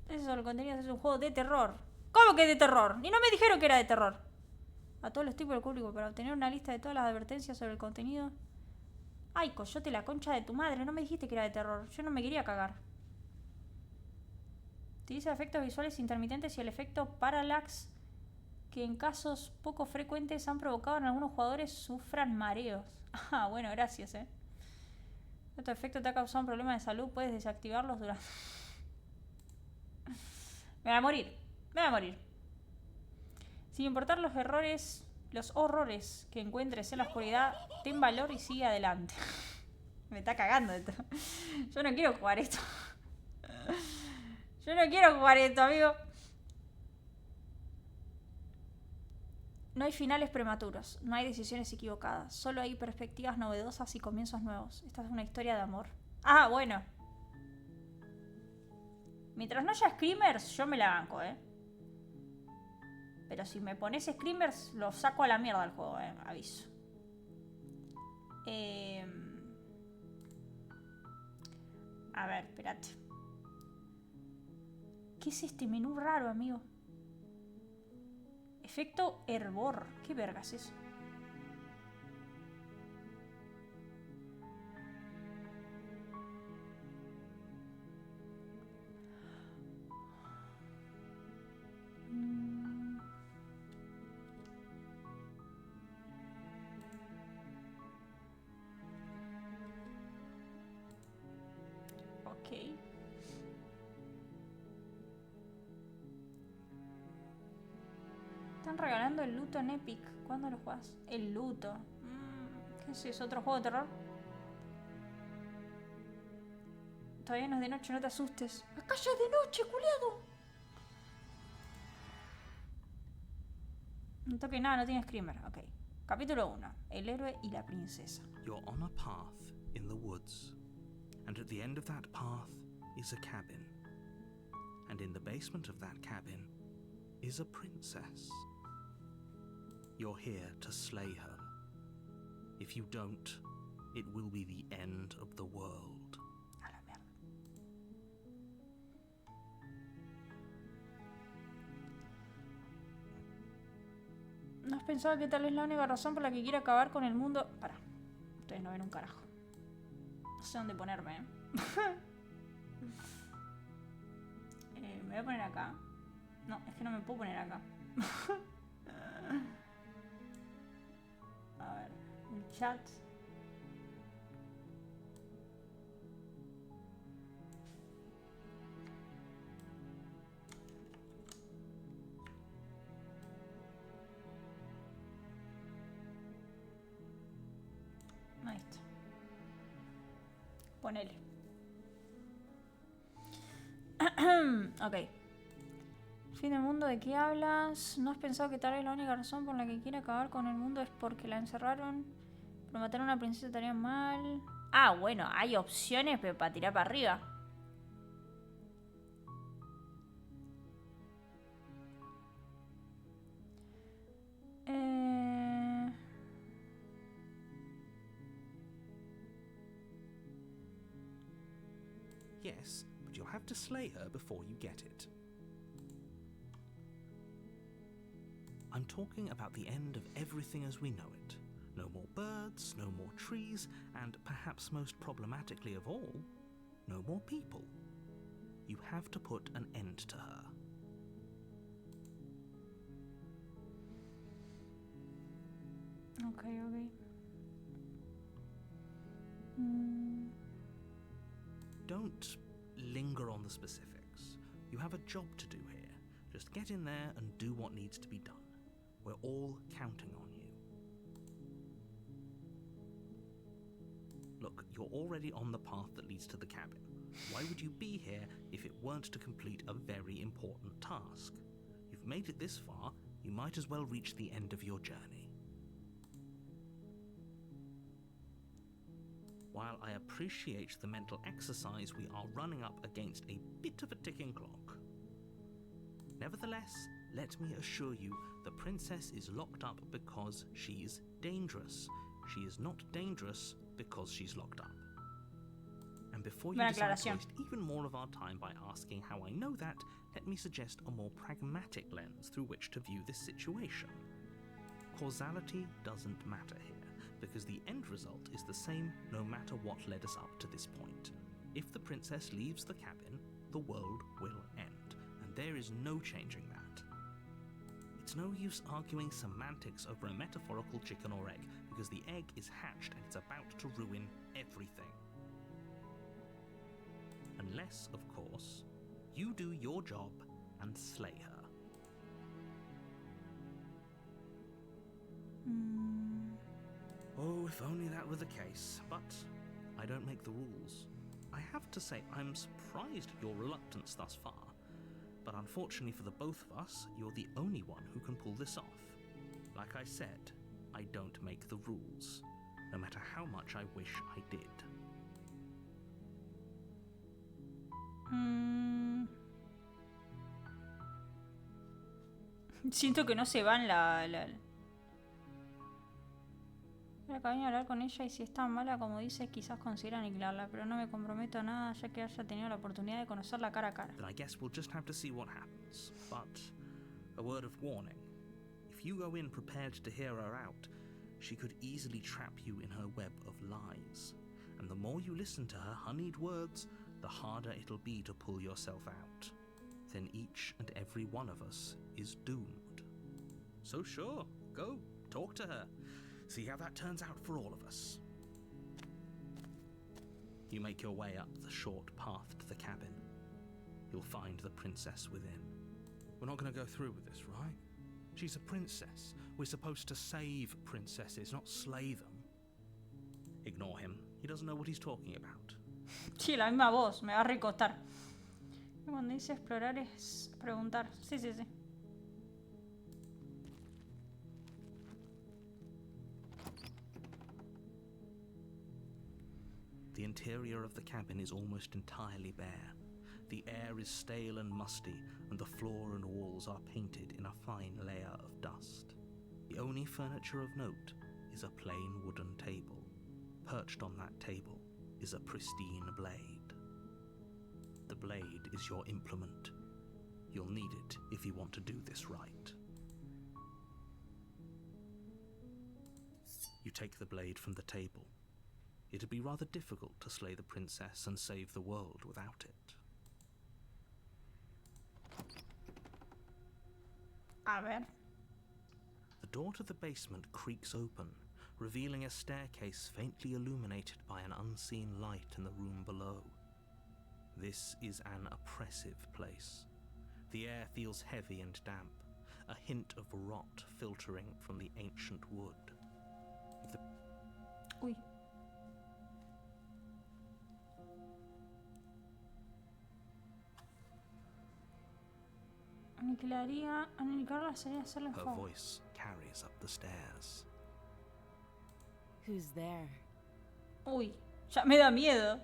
Eso, el contenido es un juego de terror. ¿Cómo que de terror? Y no me dijeron que era de terror. A todos los tipos del público para obtener una lista de todas las advertencias sobre el contenido. Ay, coyote, la concha de tu madre. No me dijiste que era de terror. Yo no me quería cagar. Utiliza efectos visuales intermitentes y el efecto parallax, que en casos poco frecuentes han provocado en algunos jugadores sufran mareos. Ah, bueno, gracias, Este efecto te ha causado un problema de salud. Puedes desactivarlos durante... Me voy a morir. Me voy a morir. Sin importar los horrores que encuentres en la oscuridad, ten valor y sigue adelante. Me está cagando esto. Yo no quiero jugar esto. Yo no quiero jugar esto, amigo. No hay finales prematuros, no hay decisiones equivocadas, solo hay perspectivas novedosas y comienzos nuevos. Esta es una historia de amor. Ah, bueno. Mientras no haya screamers, yo me la banco, Pero si me pones screamers, lo saco a la mierda del juego, aviso. A ver, espérate. ¿Qué es este menú raro, amigo? Efecto hervor. ¿Qué verga es eso? Ok. Están regalando el luto en Epic. ¿Cuándo lo juegas? El luto. ¿Qué es eso? ¿Otro juego de terror? Todavía no es de noche, no te asustes. ¡Acá ya es de noche, culiado! No toque nada, no tiene screamer. Ok. Capítulo 1. El héroe y la princesa. You're on a path in the woods, and at the end of that path is a cabin. And in the basement of that cabin is a princess. You're here to slay her. If you don't, it will be the end of the world. A la mierda. ¿No has pensado que tal vez la única razón por la que quiere acabar con el mundo... Pará. Ustedes no ven un carajo. No sé dónde ponerme, me voy a poner acá. No, es que no me puedo poner acá. A ver, el chat. Ahí está. Ponele. Ok. Fin del mundo, ¿de qué hablas? ¿No has pensado que tal vez la única razón por la que quiere acabar con el mundo es porque la encerraron? Pero matar a una princesa estaría mal. Ah, bueno, hay opciones, pero para tirar para arriba. Yes, but you'll have to slay her before you get it. I'm talking about the end of everything as we know it. No more birds, no more trees, and perhaps most problematically of all, no more people. You have to put an end to her. Okay. Don't linger on the specifics. You have a job to do here. Just get in there and do what needs to be done. We're all counting on you. Look, you're already on the path that leads to the cabin. Why would you be here if it weren't to complete a very important task? You've made it this far, you might as well reach the end of your journey. While I appreciate the mental exercise, we are running up against a bit of a ticking clock. Nevertheless, let me assure you, the princess is locked up because she's dangerous. She is not dangerous because she's locked up. And Before you Buena decide to aclaración. waste even more of our time by asking how I know that, let me suggest a more pragmatic lens through which to view this situation. Causality doesn't matter here, because the end result is the same no matter what led us up to this point. If the princess leaves the cabin, the world will end, and there is no changing that. It's no use arguing semantics over a metaphorical chicken or egg, because the egg is hatched and it's about to ruin everything. Unless, of course, you do your job and slay her. Oh, if only that were the case, but I don't make the rules. I have to say, I'm surprised at your reluctance thus far, but unfortunately for the both of us, you're the only one who can pull this off. Like I said, I don't make the rules, no matter how much I wish I did. Siento que no se va en la cabina a hablar con ella y si es tan mala como dices, quizás considera aniquilarla, pero no me comprometo a nada ya que haya tenido la oportunidad de conocerla cara a cara. Then I guess we'll just have to see what happens. But a word of warning. If you go in prepared to hear her out, she could easily trap you in her web of lies. And the more you listen to her honeyed words, the harder it'll be to pull yourself out. Then each and every one of us is doomed. So sure, go, talk to her. See how that turns out for all of us. You make your way up the short path to the cabin. You'll find the princess within. We're not going to go through with this, right? She's a princess. We're supposed to save princesses, not slay them. Ignore him. He doesn't know what he's talking about. Sí, la misma voz, me va a recostar. Cuando dice explorar es preguntar. Sí, sí, sí. The interior of the cabin is almost entirely bare. The air is stale and musty, and the floor and walls are painted in a fine layer of dust. The only furniture of note is a plain wooden table. Perched on that table is a pristine blade. The blade is your implement. You'll need it if you want to do this right. You take the blade from the table. It'd be rather difficult to slay the princess and save the world without it. A ver. The door to the basement creaks open, revealing a staircase faintly illuminated by an unseen light in the room below. This is an oppressive place. The air feels heavy and damp, a hint of rot filtering from the ancient wood. Uy. Aniquilarla sería hacerle Her favor. voice carries up the stairs. Who's there? Uy, ya me da miedo.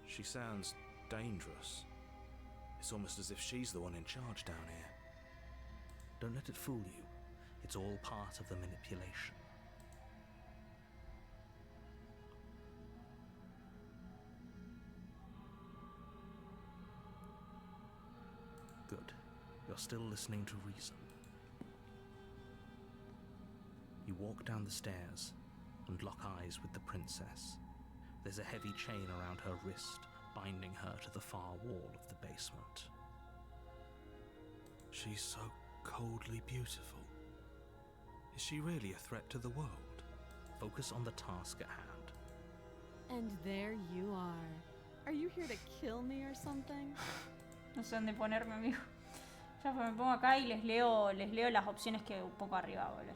She sounds dangerous. It's almost as if she's the one in charge down here. Don't let it fool you. It's all part of the manipulation. Good. You're still listening to reason. You walk down the stairs and lock eyes with the princess. There's a heavy chain around her wrist, binding her to the far wall of the basement. She's so coldly beautiful. Is she really a threat to the world? Focus on the task at hand. And there you are. Are you here to kill me or something? No sé dónde ponerme, amigo. Ya me pongo acá y les leo las opciones que un poco arriba, boludo.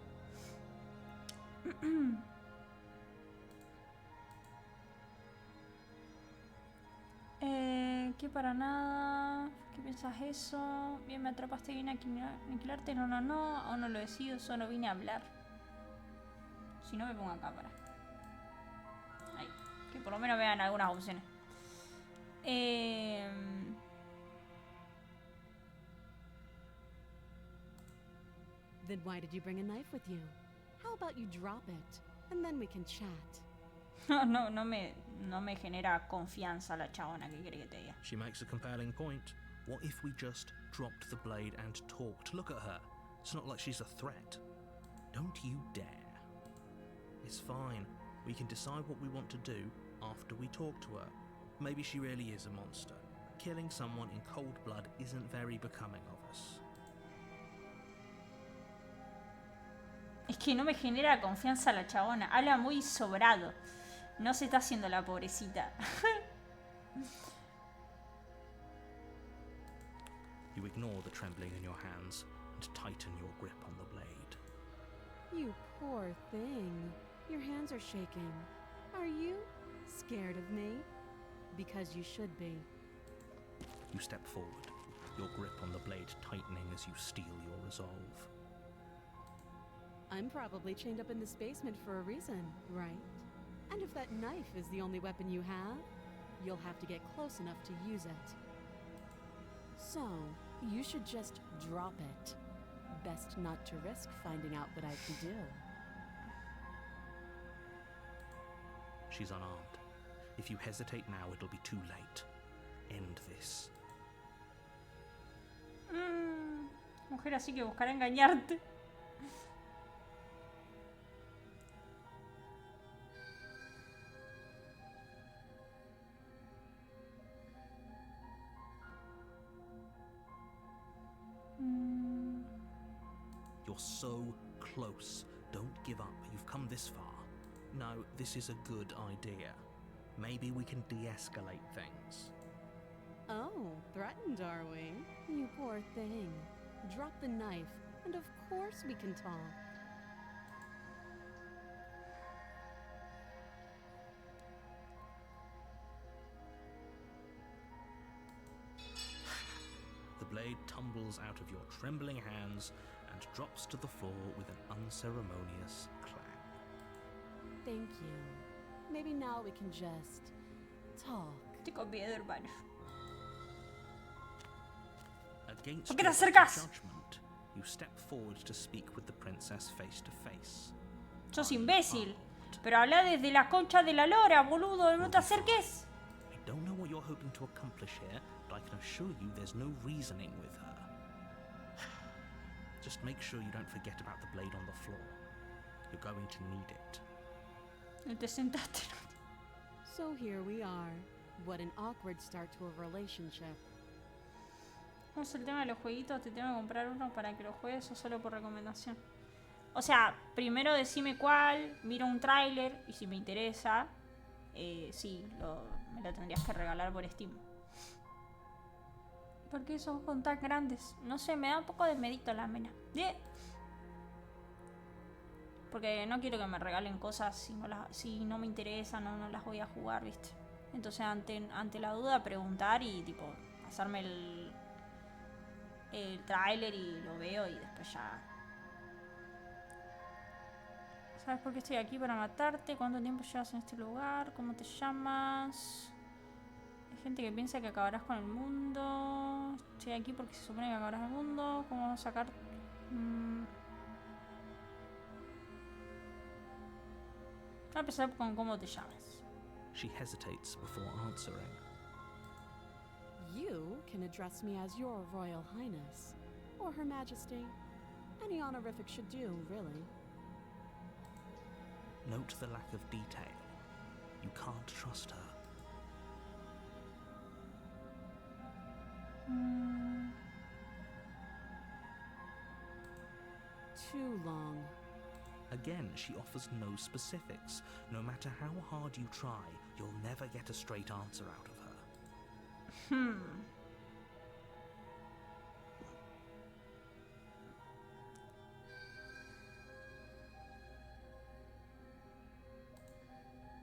¿Qué para nada? ¿Qué piensas eso? Bien, me atrapaste, vine a aniquilarte. No, aún no lo decido, solo vine a hablar. Si no me pongo acá, para. Ahí. Que por lo menos vean algunas opciones. Then why did you bring a knife with you? How about you drop it, and then we can chat? No me genera confianza la chabona, ¿qué quiere que te diga? She makes a compelling point. What if we just dropped the blade and talked? Look at her. It's not like she's a threat. Don't you dare. It's fine. We can decide what we want to do after we talk to her. Maybe she really is a monster. Killing someone in cold blood isn't very becoming of us. Es que no me genera confianza la chabona. Habla muy sobrado. No se está haciendo la pobrecita. You ignore the trembling in your hands and tighten your grip on the blade. You poor thing. Your hands are shaking. Are you scared of me? Because you should be. You step forward, your grip on the blade tightening as you steel your resolve. I'm probably chained up in this basement for a reason, right? And if that knife is the only weapon you have, you'll have to get close enough to use it. So, you should just drop it. Best not to risk finding out what I can do. She's unarmed. If you hesitate now, it'll be too late. End this. Mujer así que buscará engañarte. You're so close. Don't give up. You've come this far. No, this is a good idea. Maybe we can de-escalate things. Oh, threatened are we? You poor thing. Drop the knife, and of course we can talk. The blade tumbles out of your trembling hands and drops to the floor with an unceremonious clang. Thank you. Maybe now we can just talk. Tengo miedo, hermano. Against ¿Por qué te your acercas? judgment, you step forward to speak with the princess face to face. Sos imbécil. Pero habla desde la concha de la lora, boludo. No te acerques. I don't know what you're hoping to accomplish here, but I can assure you there's no reasoning with her. Just make sure you don't forget about the blade on the floor. You're going to need it. No te sentaste. So here we are. What an awkward start to a relationship. Vamos al tema de los jueguitos. Te tengo que comprar uno para que lo juegues o solo por recomendación. O sea, primero decime cuál, miro un tráiler y si me interesa, sí, me lo tendrías que regalar por Steam. ¿Por qué esos ojos tan grandes? No sé, me da un poco de medito la mena. Porque no quiero que me regalen cosas si no me interesan, no las voy a jugar, ¿viste? Entonces ante la duda preguntar y tipo pasarme el tráiler y lo veo y después ya. ¿Sabes por qué estoy aquí? Para matarte. ¿Cuánto tiempo llevas en este lugar? ¿Cómo te llamas? Hay gente que piensa que acabarás con el mundo. Estoy aquí porque se supone que acabarás el mundo. ¿Cómo vamos a sacar? Voy a empezar con cómo te llamas. She hesitates before answering. You can address me as Your Royal Highness, or Her Majesty. Any honorific should do, really. Note the lack of detail. You can't trust her. Too long. Again, she offers no specifics. No matter how hard you try, you'll never get a straight answer out of her.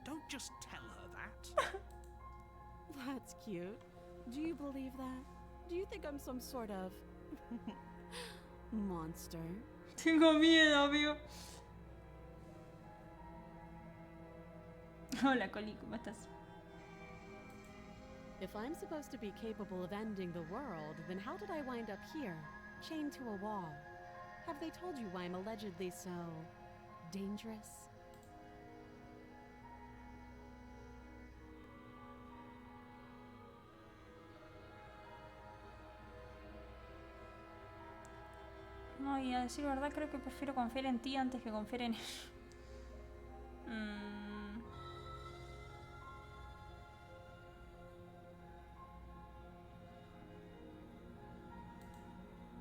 Don't just tell her that. That's cute. Do you believe that? Do you think I'm some sort of monster? Tengo miedo, amigo. Hola, Coli, ¿cómo estás? If I'm supposed to be capable of ending the world, then how did I wind up here, chained to a wall? Have they told you why I'm allegedly so dangerous? Ay, a decir verdad, creo que prefiero confiar en ti antes que confiar en él.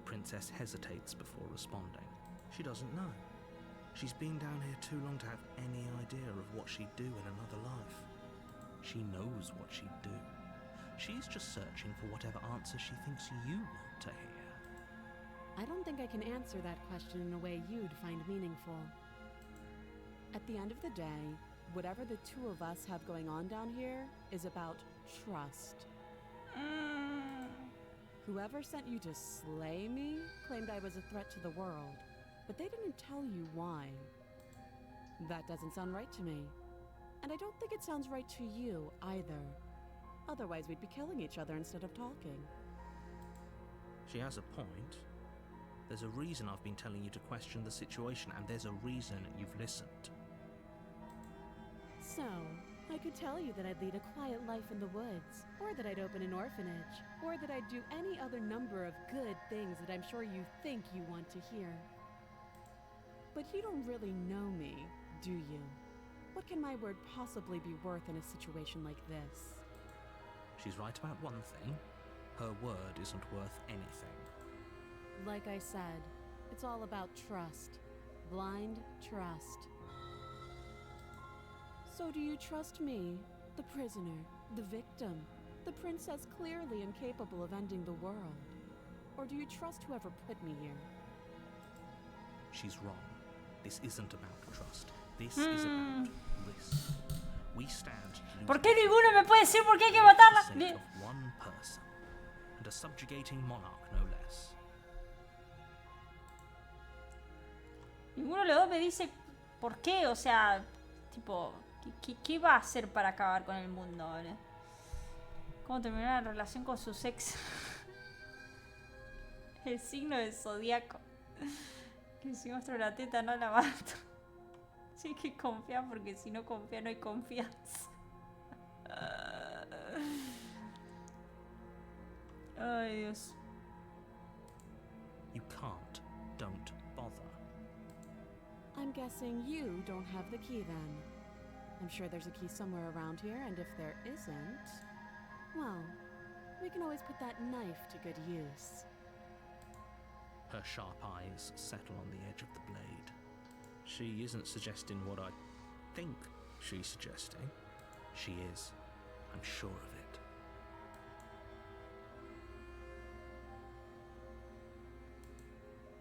Princess hesitates before responding. She doesn't know. She's been down here too long to have any idea of what she'd do in another life. She knows what she'd do. She's just searching for whatever answer she thinks you want to hear. I don't think I can answer that question in a way you'd find meaningful. At the end of the day, whatever the two of us have going on down here is about trust. Whoever sent you to slay me claimed I was a threat to the world, but they didn't tell you why. That doesn't sound right to me. And I don't think it sounds right to you either. Otherwise, we'd be killing each other instead of talking. She has a point. There's a reason I've been telling you to question the situation, and there's a reason you've listened. So, I could tell you that I'd lead a quiet life in the woods, or that I'd open an orphanage, or that I'd do any other number of good things that I'm sure you think you want to hear. But you don't really know me, do you? What can my word possibly be worth in a situation like this? She's right about one thing. Her word isn't worth anything. Like I said, it's all about trust. Blind trust. So do you trust me, the prisoner, the victim, the princess clearly incapable of ending the world? Or do you trust whoever put me here? She's wrong. This isn't about trust. This is about risk. We stand to lose ¿Por qué ninguno me puede decir por qué hay que matarla? for the sake of one person, and a subjugating monarch, no less. Ninguno de los dos me dice por qué, o sea, tipo, ¿qué va a hacer para acabar con el mundo, ¿vale? ¿Cómo terminar la relación con su ex? El signo del zodiaco. Que si muestro la teta no la mato. Sí hay que confiar porque si no confía no hay confianza. Ay, Dios. You can't. Don't bother. I'm guessing you don't have the key then. I'm sure there's a key somewhere around here, and if there isn't, well, we can always put that knife to good use. Her sharp eyes settle on the edge of the blade. She isn't suggesting what I think she's suggesting. She is. I'm sure of it.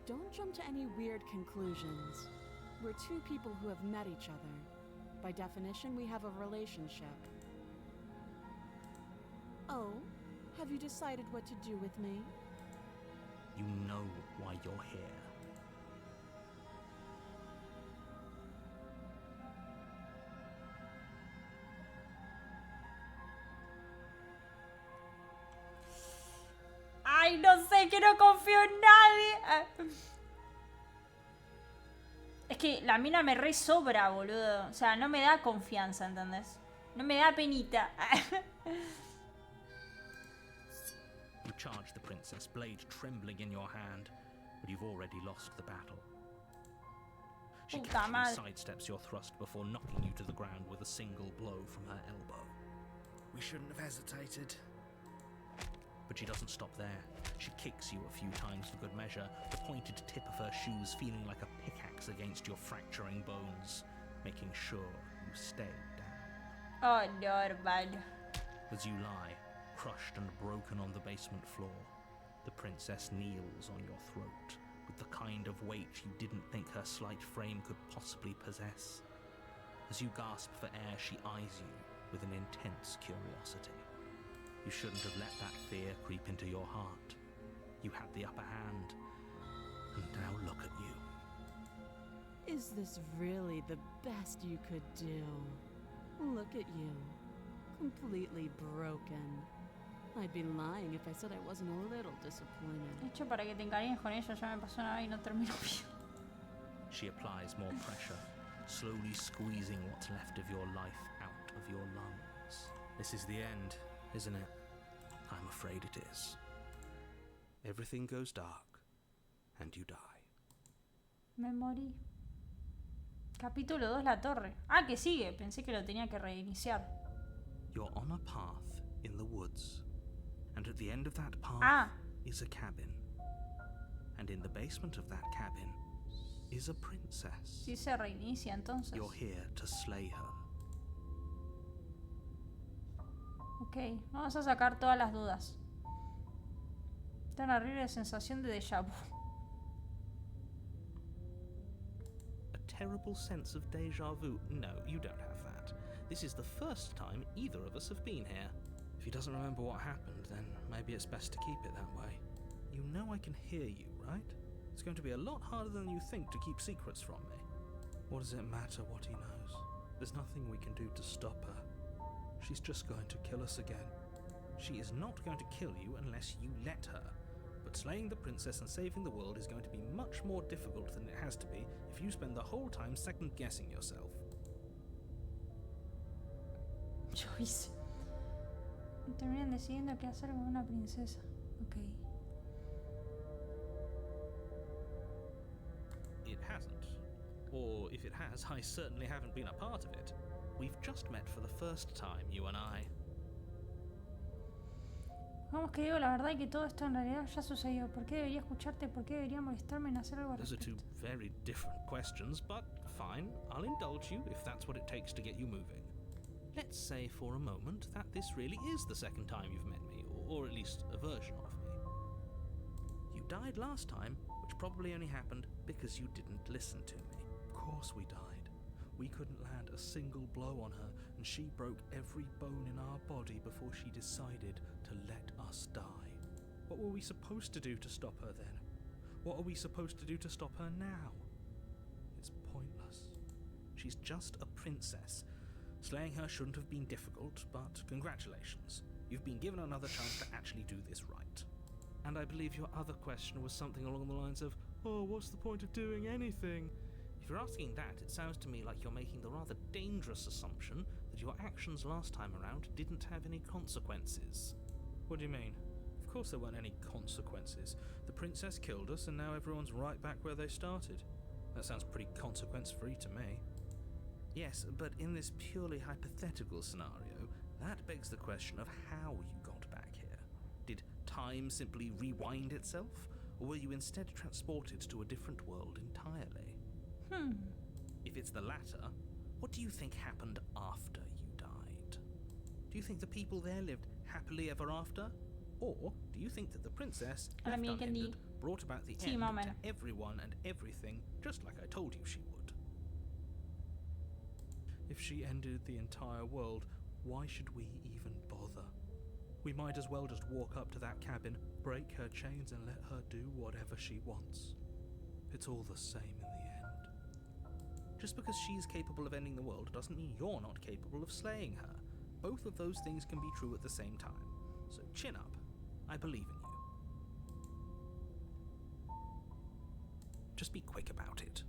Don't jump to any weird conclusions. We're two people who have met each other. By definition, we have a relationship. Oh, have you decided what to do with me? You know why you're here. Ay, no sé, que no confío en nadie. Es que la mina me re sobra, boludo. O sea, no me da confianza, ¿entendés? No me da penita. You charge the princess, blade trembling in your hand, but you've already lost the battle. She Puta casually madre. sidesteps your thrust before knocking you to the ground with a single blow from her elbow. We shouldn't have hesitated. But she doesn't stop there. She kicks you a few times for good measure, the pointed tip of her shoes feeling like a pickaxe against your fracturing bones, making sure you stay down. Oh, no, hermano. As you lie, crushed and broken on the basement floor, the princess kneels on your throat with the kind of weight you didn't think her slight frame could possibly possess. As you gasp for air, she eyes you with an intense curiosity. You shouldn't have let that fear creep into your heart. You had the upper hand, and now look at you. Is this really the best you could do? Look at you. Completely broken. I'd be lying if I said I wasn't a little disappointed. De hecho, para que te encariñes con ella ya me pasó una vez y no termino bien. She applies more pressure, slowly squeezing what's left of your life out of your lungs. This is the end, isn't it? I'm afraid it is. Everything goes dark, and you die. Me morí. Capítulo 2, la torre. Ah, que sigue. Pensé que lo tenía que reiniciar. You're on a path in the woods, and at the end of that path Ah. is a cabin. And in the basement of that cabin is a princess. Sí se reinicia entonces. You're here to slay her. Ok, vamos a sacar todas las dudas. Tan horrible sensación de déjà vu. A terrible sense of deja vu. No, you don't have that. This is the first time either of us have been here. If he doesn't remember what happened, then maybe it's best to keep it that way. You know I can hear you, right? It's going to be a lot harder than you think to keep secrets from me. What does it matter what he knows? There's nothing we can do to stop her. She's just going to kill us again. She is not going to kill you unless you let her. But slaying the princess and saving the world is going to be much more difficult than it has to be if you spend the whole time second-guessing yourself. Joyce. Terminan decidiendo qué hacer con una princesa. Ok. It hasn't. Or if it has, I certainly haven't been a part of it. We've just met for the first time, you and I. Vamos que digo la verdad y que todo esto en realidad ya sucedió. ¿Por qué debería escucharte? ¿Por qué debería molestarme en hacer algo al Those are two respecto? very different questions, but fine, I'll indulge you if that's what it takes to get you moving. Let's say for a moment that this really is the second time you've met me, or at least a version of me. You died last time, which probably only happened because you didn't listen to me. Of course we died. We couldn't land a single blow on her, and she broke every bone in our body before she decided to let us die. What were we supposed to do to stop her then? What are we supposed to do to stop her now? It's pointless. She's just a princess. Slaying her shouldn't have been difficult, but congratulations. You've been given another chance to actually do this right. And I believe your other question was something along the lines of, oh, what's the point of doing anything? If you're asking that, it sounds to me like you're making the rather dangerous assumption that your actions last time around didn't have any consequences. What do you mean? Of course there weren't any consequences. The princess killed us and now everyone's right back where they started. That sounds pretty consequence-free to me. Yes, but in this purely hypothetical scenario, that begs the question of how you got back here. Did time simply rewind itself? Or were you instead transported to a different world entirely? If it's the latter, what do you think happened after you died? Do you think the people there lived happily ever after? Or do you think that the princess, left unhindered, brought about the end to everyone and everything, just like I told you she would? If she ended the entire world, why should we even bother? We might as well just walk up to that cabin, break her chains and let her do whatever she wants. It's all the same in the end. Just because she's capable of ending the world doesn't mean you're not capable of slaying her. Both of those things can be true at the same time. So chin up. I believe in you. Just be quick about it.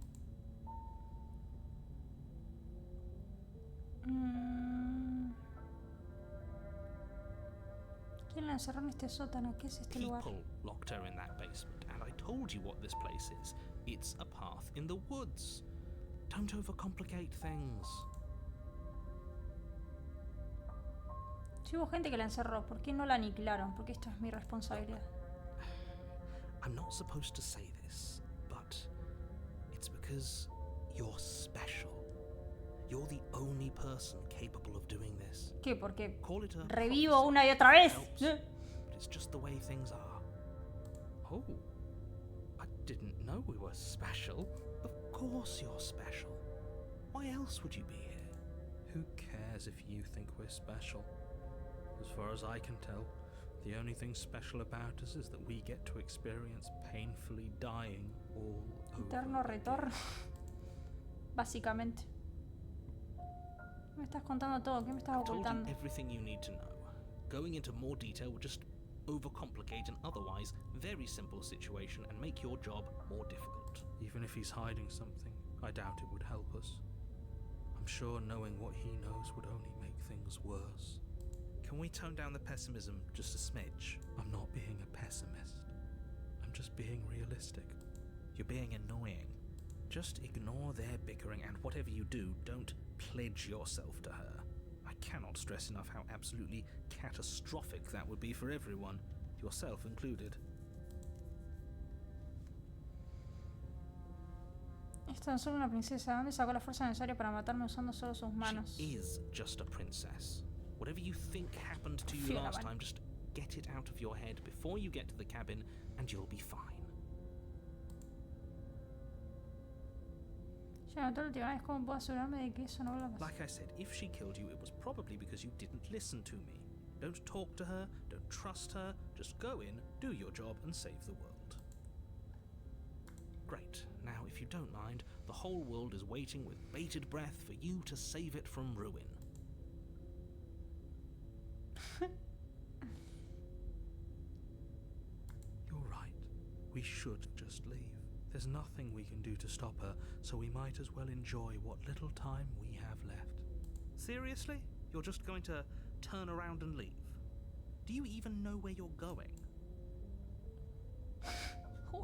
¿Quién la encerró en este sótano? ¿Qué es este lugar? People locked her in that basement, and I told you what this place is. It's a path in the woods. Don't overcomplicate things. Si hubo gente que la encerró, ¿por qué no la aniquilaron? Porque esto es mi responsabilidad. I'm not supposed to say this, but it's because you're special. You're the only person capable of doing this. ¿Qué? Porque Call it a revivo prophecy. una y otra vez. Helps, but it's just the way things are. Oh, I didn't know we were special. Of course you're special. Why else would you be here? Who cares if you think we're special? As far as I can tell, the only thing special about us is that we get to experience painfully dying all Eterno over retorno. again. Básicamente. Me estás contando todo. ¿Qué me estás I've told you ocultando? everything you need to know. Going into more detail would just overcomplicate an otherwise very simple situation and make your job more difficult. Even if he's hiding something, I doubt it would help us. I'm sure knowing what he knows would only make things worse. Can we tone down the pessimism just a smidge? I'm not being a pessimist. I'm just being realistic. You're being annoying. Just ignore their bickering, and whatever you do, don't pledge yourself to her. I cannot stress enough how absolutely catastrophic that would be for everyone, yourself included. Es tan solo una princesa. ¿De dónde sacó la fuerza necesaria para matarme usando solo sus manos? She is just a princess. Whatever you think happened to you last time, just get it out of your head before you get to the cabin, and you'll be fine. Ya notó la última vez. ¿Cómo puedo asegurarme de que eso no vuelva a pasar? Like I said, if she killed you, it was probably because you didn't listen to me. Don't talk to her, don't trust her, just go in, do your job, and save the world. Great. Now, if you don't mind, the whole world is waiting with bated breath for you to save it from ruin. You're right. We should just leave. There's nothing we can do to stop her, so we might as well enjoy what little time we have left. Seriously? You're just going to turn around and leave? Do you even know where you're going?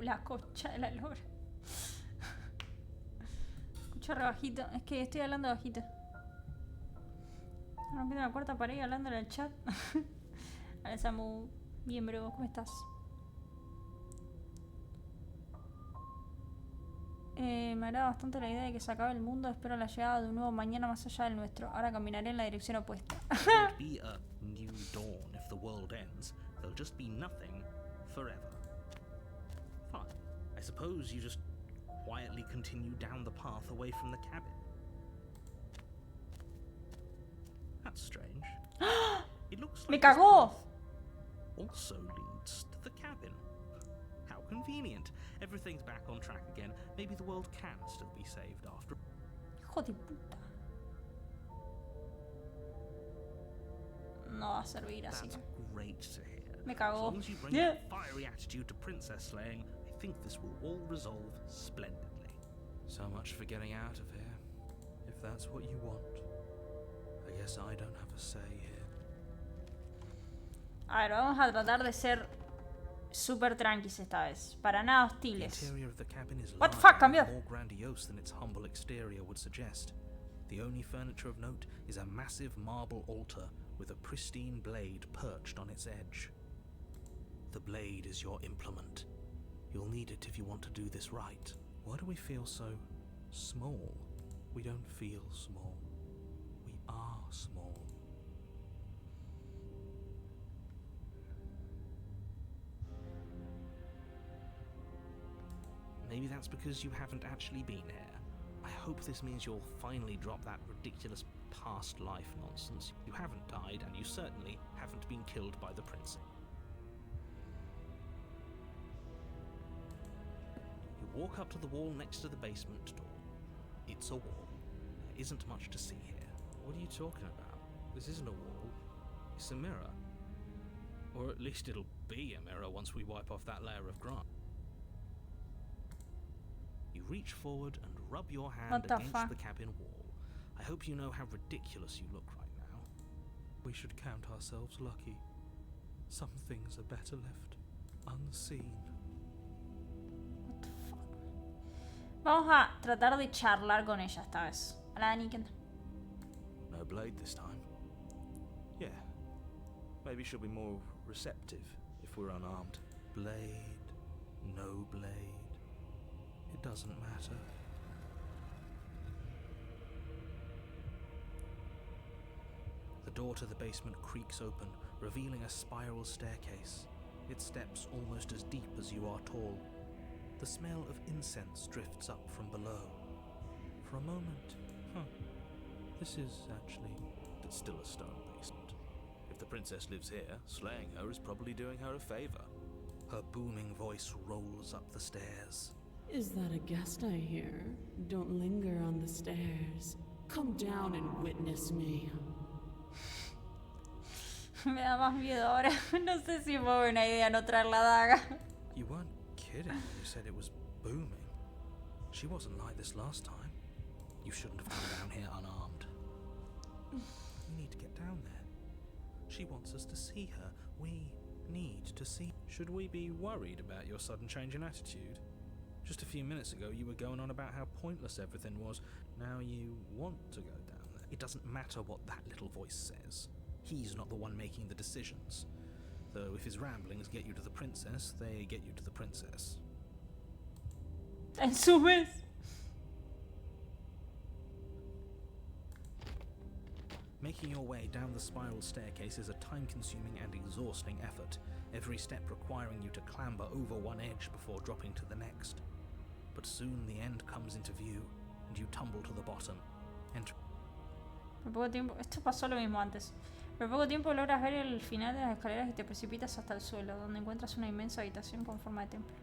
La concha de la lora. Escucho re bajito. Es que estoy hablando bajito. Rompiendo la cuarta pared y hablando en el chat. Hola Samu. Bien, bro. ¿Cómo estás? Me agrada bastante la idea de que se acabe el mundo. Espero la llegada de un nuevo mañana más allá del nuestro. Ahora caminaré en la dirección opuesta. There won't be a new dawn if the world ends. There'll just be nothing forever. Fine. I suppose you just quietly continue down the path away from the cabin. That's strange. It looks like ¡Me this cagó! path also leads to the cabin. How convenient. Everything's back on track again. Maybe the world can still be saved after. Hijo de puta. No va a servir así. That's great to hear. Me As cagó. long as you bring that fiery attitude to princess slaying, I think this will all resolve splendidly. So much for getting out of here. If that's what you want, I guess I don't have a say here. A ver, vamos a tratar de ser super tranquis esta vez. Para nada The hostiles. interior of the cabin is What the fuck, larger cambió. and more grandiose than its humble exterior would suggest. The only furniture of note is a massive marble altar with a pristine blade perched on its edge. The blade is your implement. You'll need it if you want to do this right. Why do we feel so small? We don't feel small. We are small. Maybe that's because you haven't actually been here. I hope this means you'll finally drop that ridiculous past life nonsense. You haven't died, and you certainly haven't been killed by the prince. You walk up to the wall next to the basement door. It's a wall. There isn't much to see here. What are you talking about? This isn't a wall. It's a mirror. Or at least it'll be a mirror once we wipe off that layer of grime. You reach forward and rub your hand against the cabin wall. I hope you know how ridiculous you look right now. We should count ourselves lucky. Some things are better left unseen. What the fuck? Vamos a tratar de charlar con ella esta vez. Hola, Dani, ¿qué tal? No blade this time. Yeah. Maybe she'll be more receptive if we're unarmed. Blade, no blade. It doesn't matter. The door to the basement creaks open, revealing a spiral staircase. Its steps almost as deep as you are tall. The smell of incense drifts up from below. For a moment, this is actually... It's still a stone basement. If the princess lives here, slaying her is probably doing her a favor. Her booming voice rolls up the stairs. Is that a guest I hear? Don't linger on the stairs. Come down and witness me. Me da más miedo ahora. No sé si fue buena idea no traer la daga. You weren't kidding when you said it was booming. She wasn't like this last time. You shouldn't have come down here unarmed. We need to get down there. She wants us to see her. We need to see... Should we be worried about your sudden change in attitude? Just a few minutes ago you were going on about how pointless everything was. Now you want to go down there. It doesn't matter what that little voice says. He's not the one making the decisions. Though if his ramblings get you to the princess, they get you to the princess. En su vez. Making your way down the spiral staircase is a time-consuming and exhausting effort, every step requiring you to clamber over one edge before dropping to the next. But soon the end comes into view, and you tumble to the bottom. Por poco tiempo, esto pasó lo mismo antes. Por poco tiempo logras ver el final de las escaleras y te precipitas hasta el suelo, donde encuentras una inmensa habitación con forma de templo.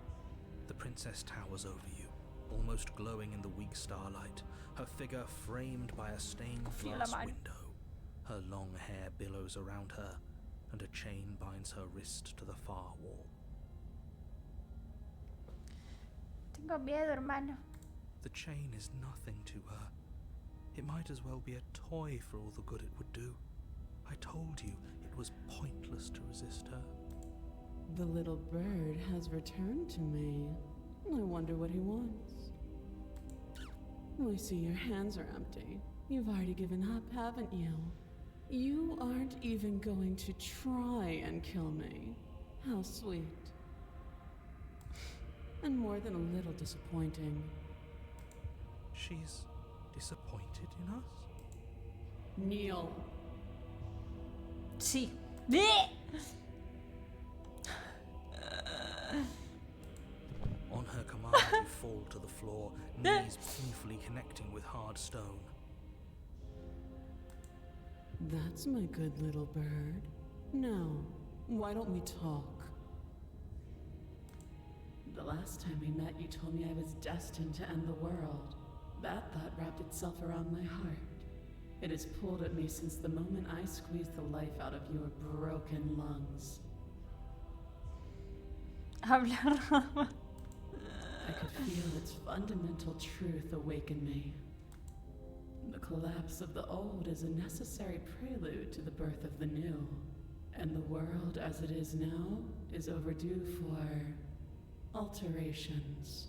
The princess towers over you, almost glowing in the weak starlight, her figure framed by a stained glass window. Her long hair billows around her, and a chain binds her wrist to the far wall. Tengo miedo, hermano. The chain is nothing to her. It might as well be a toy for all the good it would do. I told you it was pointless to resist her. The little bird has returned to me. I wonder what he wants. I see your hands are empty. You've already given up, haven't you? You aren't even going to try and kill me. How sweet. And more than a little disappointing. She's disappointed in us? Kneel. Sí. On her command, you fall to the floor, knees painfully connecting with hard stone. That's my good little bird. Now, why don't we talk? The last time we met, you told me I was destined to end the world. That thought wrapped itself around my heart. It has pulled at me since the moment I squeezed the life out of your broken lungs. Hablar. I could feel its fundamental truth awaken me. The collapse of the old is a necessary prelude to the birth of the new. And the world as it is now is overdue for alterations.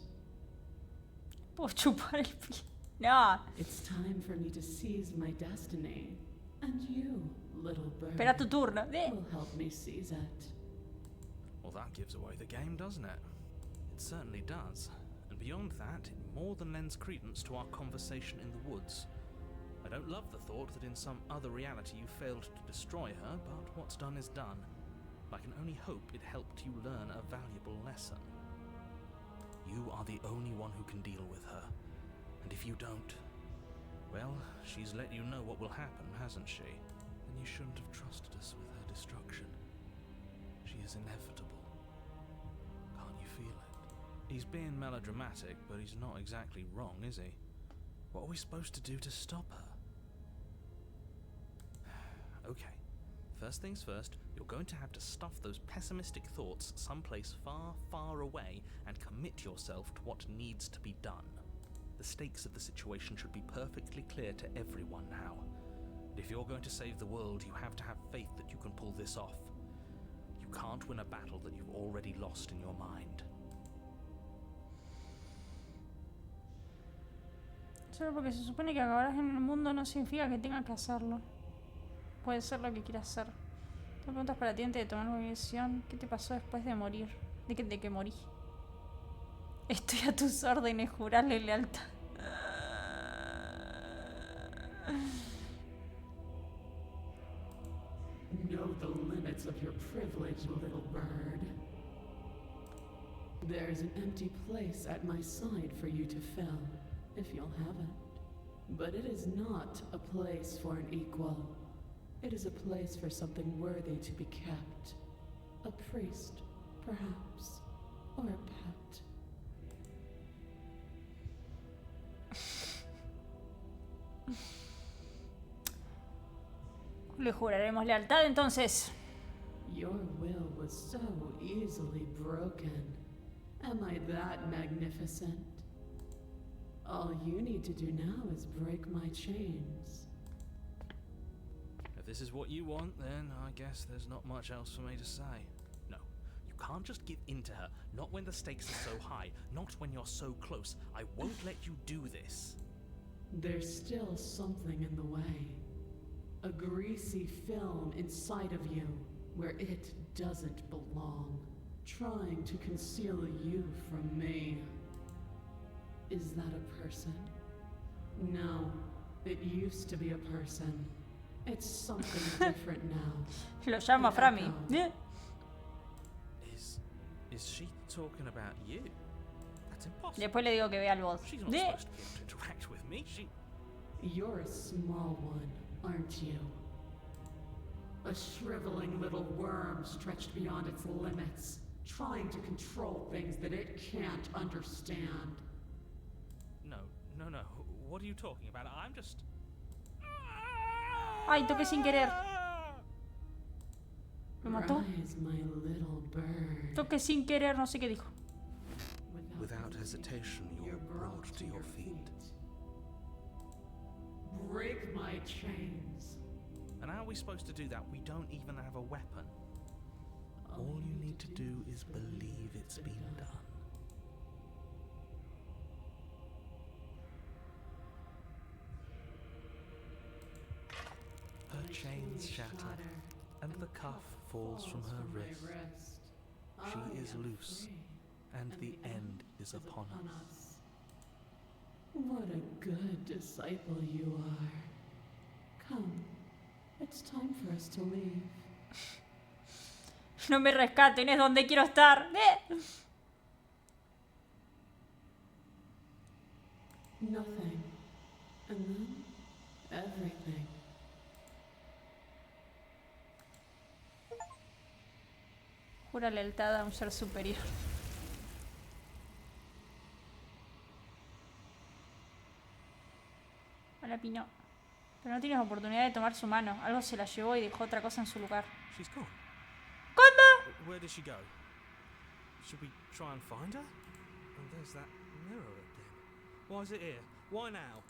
Puedo chupar el pie. No. It's time for me to seize my destiny. And you, little bird, Espera tu turno. will help me seize it. Well, that gives away the game, doesn't it? It certainly does. And beyond that, it more than lends credence to our conversation in the woods. I don't love the thought that in some other reality you failed to destroy her, but what's done is done. I can only hope it helped you learn a valuable lesson. You are the only one who can deal with her. And if you don't, well, she's let you know what will happen, hasn't she? Then you shouldn't have trusted us with her destruction. She is inevitable. Can't you feel it? He's being melodramatic, but he's not exactly wrong, is he? What are we supposed to do to stop her? Okay, first things first, you're going to have to stuff those pessimistic thoughts someplace far, far away and commit yourself to what needs to be done. The stakes of the situation should be perfectly clear to everyone now. And if you're going to save the world, you have to have faith that you can pull this off. You can't win a battle that you've already lost in your mind. Solo porque se supone que acabarás en el mundo no significa que tenga que hacerlo. Puede ser lo que quieras hacer. Tengo preguntas para ti antes de tomar una decisión. ¿Qué te pasó después de morir? De que morí. Estoy a tus órdenes, jurarle lealtad. Know the limits of your privilege, little bird. There's an empty place at my side for you to fill, if you'll have it. But it is not a place for an equal. It is a place for something worthy to be kept. A priest, perhaps, or a pet. Le juraremos lealtad entonces. Your will was so easily broken. Am I that magnificent? All you need to do now is break my chains. If this is what you want, then I guess there's not much else for me to say. No, you You can't just give in to her. Not when the stakes are so high. Not when you're so close. I won't let you do this. There's still something in the way. A greasy film inside of you where it doesn't belong. Trying to conceal you from me. Is that a person? No, it used to be a person. It's something different now. Lo llama Frami. Is she talking about you? That's impossible. Después le digo que vea el bot. She's not supposed to be able to interact with me. You're a small one, aren't you? A shriveling little worm stretched beyond its limits, trying to control things that it can't understand. No. What are you talking about? I'm just... Ay, toqué sin querer. ¿Me mató? Rise, my little bird. Toqué sin querer, no sé qué dijo. Without hesitation, you're brought to your feet. Break my chains. And how are we supposed to do that? We don't even have a weapon. All you need to do is believe it's been done. Her chains shatter, and the cuff falls from her wrist. She is loose, and the end is upon us. What a good disciple you are. Come, it's time for us to leave. No me rescaten, es donde quiero estar. Nothing. And then everything. Jura lealtad a un ser superior. Hola, Pino. Pero no tienes oportunidad de tomar su mano. Algo se la llevó y dejó otra cosa en su lugar. She's gone. ¿Cuándo? Where did she go? Should we try and find her? Oh, there's that mirror again. Why is it here? Why now?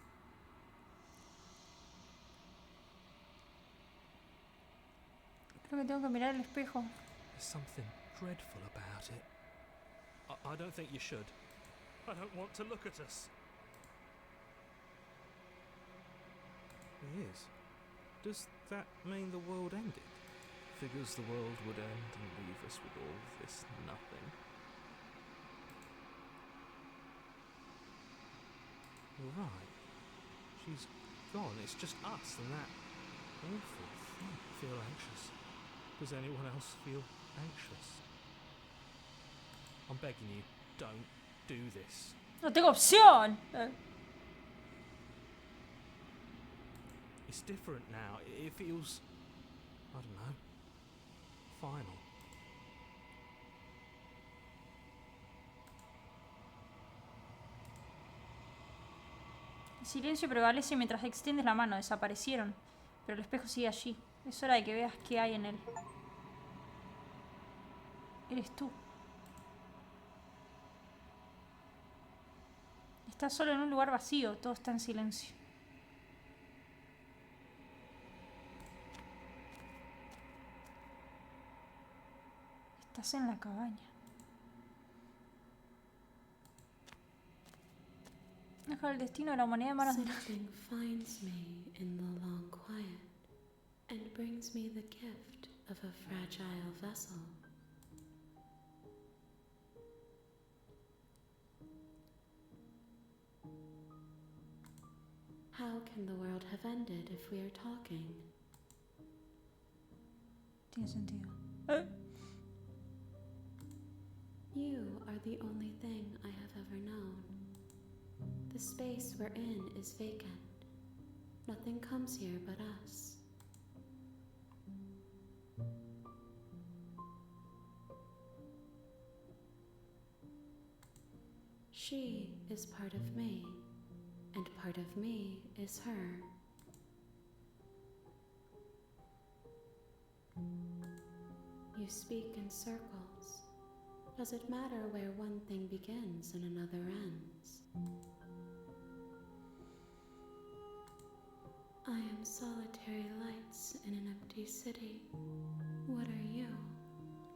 Creo que tengo que mirar el espejo. There's something dreadful about it. I don't think you should. I don't want to look at us. It is. Does that mean the world ended? Figures the world would end and leave us with all this nothing. You're right. She's gone. It's just us and that awful thing. I feel anxious. Does anyone else feel anxious? I'm begging you, don't do this. No tengo opción. It's different now. It feels, I don't know, final. El silencio prevalece mientras extiendes la mano. Desaparecieron. Pero el espejo sigue allí. Es hora de que veas qué hay en él. Eres tú. Estás solo en un lugar vacío. Todo está en silencio. Estás en la cabaña. Deja el destino de la humanidad en manos de nadie. Something finds me in the long quiet and brings me the gift of a fragile vessel. How can the world have ended if we are talking? Tiene sentido. You are the only thing I have ever known. The space we're in is vacant. Nothing comes here but us. She is part of me, and part of me is her. You speak in circles. Does it matter where one thing begins and another ends? I am solitary lights in an empty city. What are you?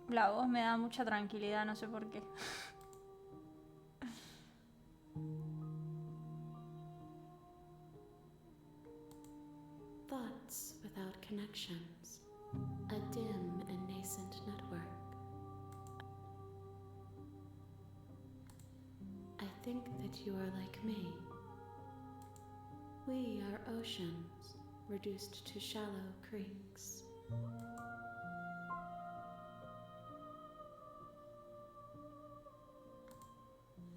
La voz me da mucha tranquilidad, no sé por qué. Thoughts without connections. A dim and nascent network. I think that you are like me. We are oceans, reduced to shallow creeks.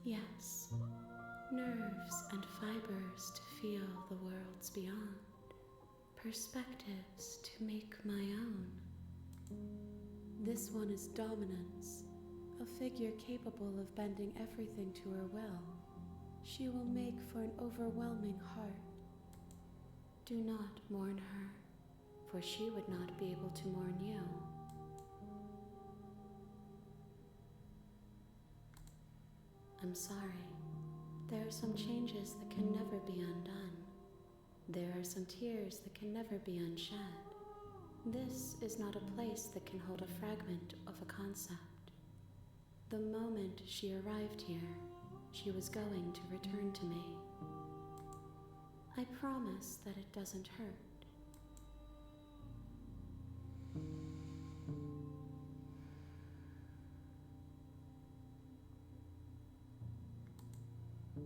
Yes, nerves and fibers to feel the worlds beyond. Perspectives to make my own. This one is dominance, a figure capable of bending everything to her will. She will make for an overwhelming heart. Do not mourn her, for she would not be able to mourn you. I'm sorry. There are some changes that can never be undone. There are some tears that can never be unshed. This is not a place that can hold a fragment of a concept. The moment she arrived here, she was going to return to me. I promise that it doesn't hurt.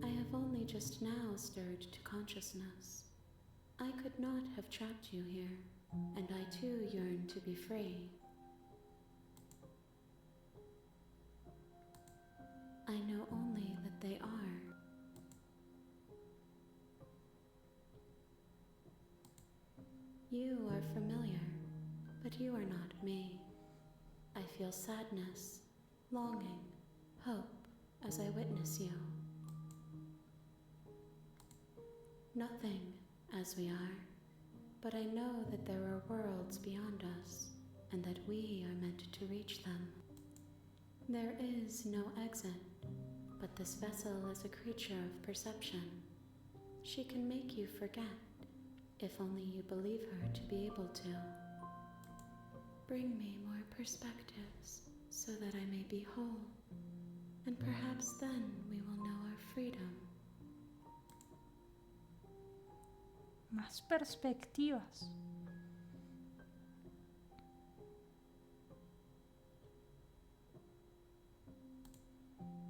I have only just now stirred to consciousness. I could not have trapped you here, and I too yearn to be free. I know only that they are. You are familiar, but you are not me. I feel sadness, longing, hope as I witness you. Nothing as we are, but I know that there are worlds beyond us, and that we are meant to reach them. There is no exit, but this vessel is a creature of perception. She can make you forget, if only you believe her to be able to. Bring me more perspectives, so that I may be whole, and perhaps then we will know our freedom. Más perspectivas.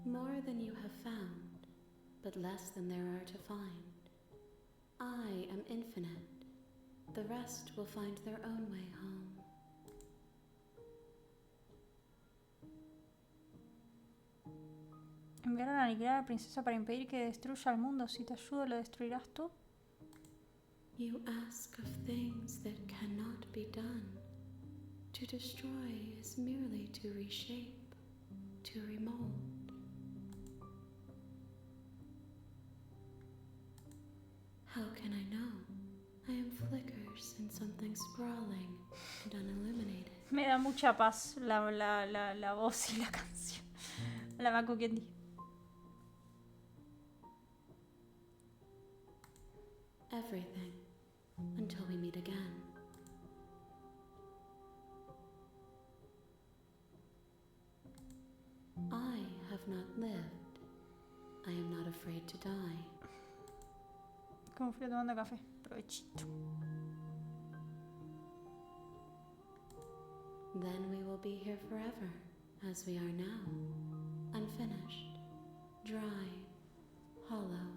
More than you have found, but less than there are to find. I am infinite. The rest will find their own way home. Enviaron a aniquilar a la princesa para impedir que destruya el mundo. Si te ayudo, ¿lo destruirás tú? You ask of things that cannot be done. To destroy is merely to reshape, to remold. How can I know? I am flickers in something sprawling and unilluminated. Me da mucha paz la voz y la canción. La Maco Candy. Everything, until we meet again. I have not lived. I am not afraid to die. Como frío tomando café. Provechito. Then we will be here forever, as we are now. Unfinished, dry, hollow.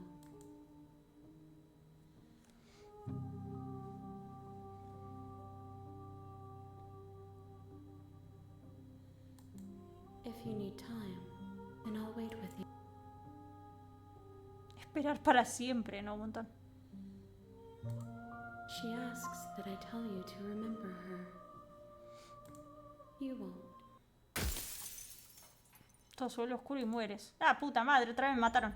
If you need time, then I'll wait with you. Esperar para siempre, no, un montón. She asks that I tell you to remember her. You won't. Todo suelo oscuro y mueres. Ah, puta madre, otra vez me mataron.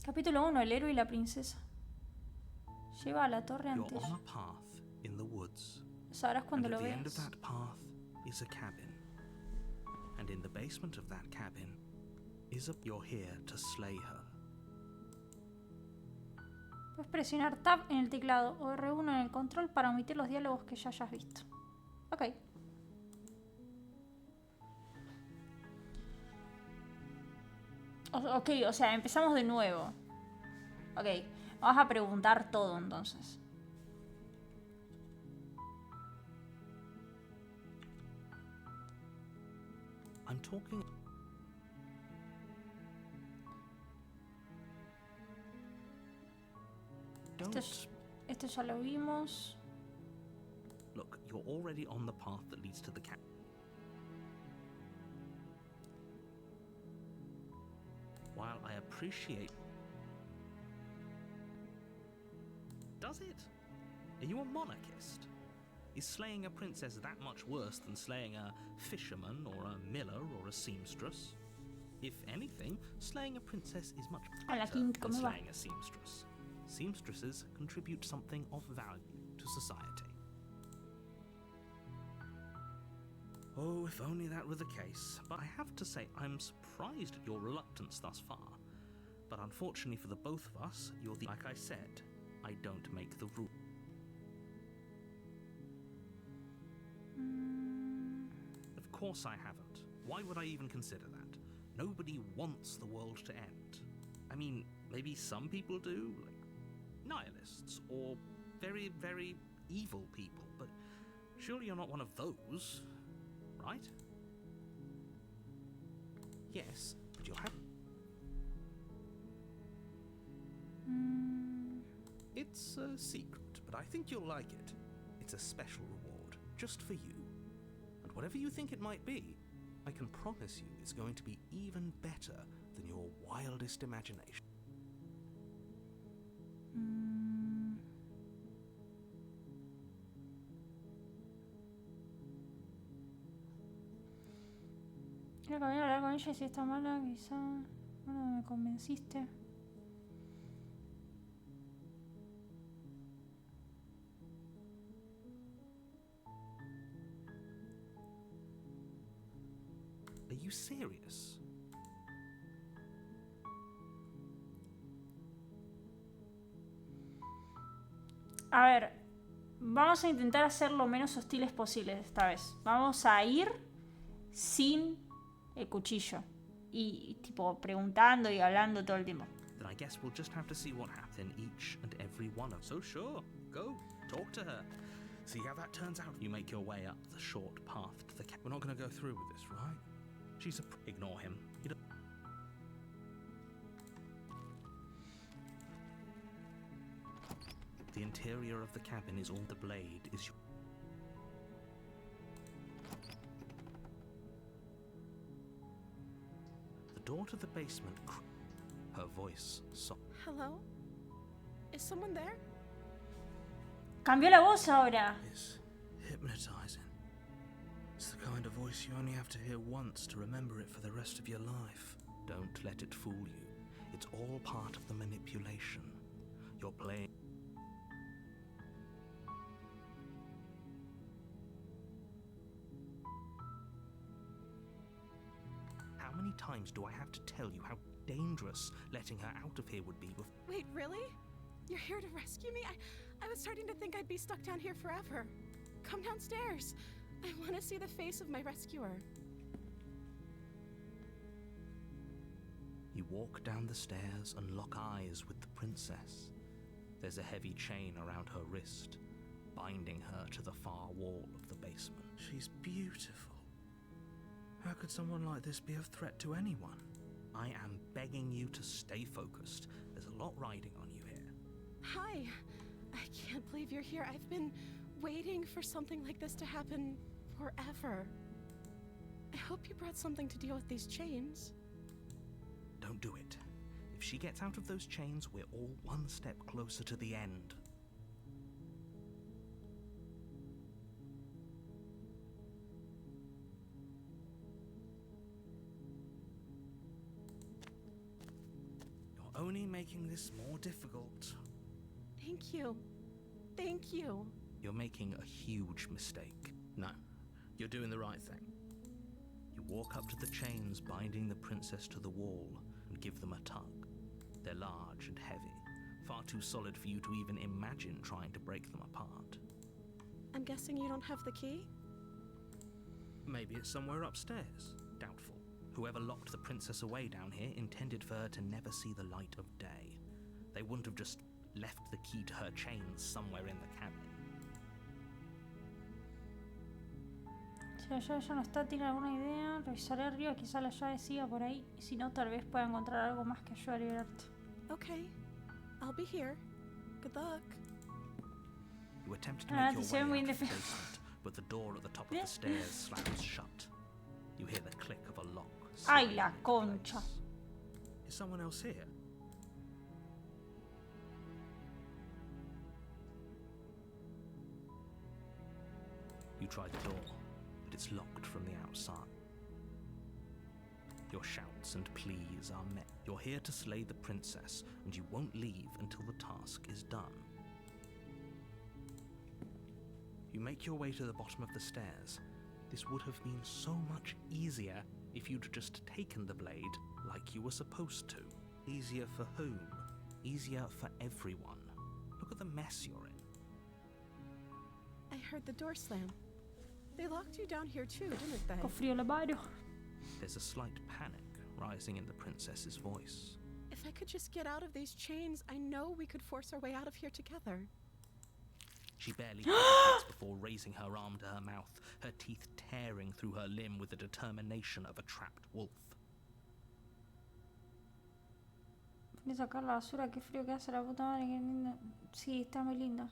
Capítulo 1, el héroe y la princesa. Lleva a la torre You're antes. on a path in the woods, Sabrás cuando and lo at the end of veas. that path is a cabin. And in the basement of that cabin is a... You're here to slay her. Puedes presionar Tab en el teclado o R1 en el control para omitir los diálogos que ya hayas visto. Ok. Ok, o sea, empezamos de nuevo. Ok, vamos a preguntar todo entonces. I'm talking. Esto ya lo vimos. Look, you're already on the path that leads to the cabin. While I appreciate... Does it? Are you a monarchist? Is slaying a princess that much worse than slaying a fisherman or a miller or a seamstress? If anything, slaying a princess is much better than slaying a seamstress. Seamstresses contribute something of value to society. Oh, if only that were the case. But I have to say, I'm surprised at your reluctance thus far. But unfortunately for the both of us, you're the... Like I said, I don't make the rule. Of course I haven't. Why would I even consider that? Nobody wants the world to end. I mean, maybe some people do, like nihilists, or very, very evil people, but surely you're not one of those, right? Yes, but you'll have... It's a secret, but I think you'll like it. It's a special reward, just for you. And whatever you think it might be, I can promise you it's going to be even better than your wildest imagination. Creo que voy a hablar con ella y si está mala, quizá... Bueno, me convenciste. Are you serious? A ver, vamos a intentar ser lo menos hostiles posibles esta vez. Vamos a ir sin el cuchillo. Y tipo preguntando y hablando todo el tiempo. Then I guess we'll just have to see what happens in each and every one of... So sure, go, talk to her. See how that turns out. You make your way up the short path to the... We're not going to go through with this, right? She's a... Ignore him. You don't... The interior of the cabin is all... The blade is... The door to the basement... Her voice soft. Hello? Is someone there? Cambió la voz ahora. It's hypnotizing. It's the kind of voice you only have to hear once to remember it for the rest of your life. Don't let it fool you. It's all part of the manipulation. You're playing... How many times do I have to tell you how dangerous letting her out of here would be before... Wait, really? You're here to rescue me? I was starting to think I'd be stuck down here forever. Come downstairs. I want to see the face of my rescuer. You walk down the stairs and lock eyes with the princess. There's a heavy chain around her wrist, binding her to the far wall of the basement. She's beautiful. How could someone like this be of threat to anyone? I am begging you to stay focused. There's a lot riding on you here. Hi. I can't believe you're here. I've been waiting for something like this to happen forever. I hope you brought something to deal with these chains. Don't do it. If she gets out of those chains, we're all one step closer to the end. You're only making this more difficult. Thank you. Thank you. You're making a huge mistake. No, you're doing the right thing. You walk up to the chains binding the princess to the wall and give them a tug. They're large and heavy, far too solid for you to even imagine trying to break them apart. I'm guessing you don't have the key? Maybe it's somewhere upstairs. Doubtful. Whoever locked the princess away down here intended for her to never see the light of day. They wouldn't have just left the key to her chains somewhere in the cabin. Si la llave ya no está, ¿tiene alguna idea? Revisaré arriba, quizá la llave siga por ahí. Y si no, tal vez pueda encontrar algo más que ayude a liberarte. Okay, I'll be here. Good luck. You attempt to make se ve your muy way out of the indefenso. basement, but the door at the top of the stairs slams shut. You hear the click of a lock. Ay, sliding la into concha. place. Is someone else here? You try the door, but it's locked from the outside. Your shouts and pleas are met. You're here to slay the princess, and you won't leave until the task is done. You make your way to the bottom of the stairs. This would have been so much easier if you'd just taken the blade like you were supposed to. Easier for whom? Easier for everyone. Look at the mess you're in. I heard the door slam. They locked you down here too, didn't they? Con frío la mano. There's a slight panic rising in the princess's voice. If I could just get out of these chains, I know we could force our way out of here together. She barely hesitates before raising her arm to her mouth, her teeth tearing through her limb with the determination of a trapped wolf. Voy a sacar la basura, qué frío que hace la puta madre, qué linda. Sí, está muy linda.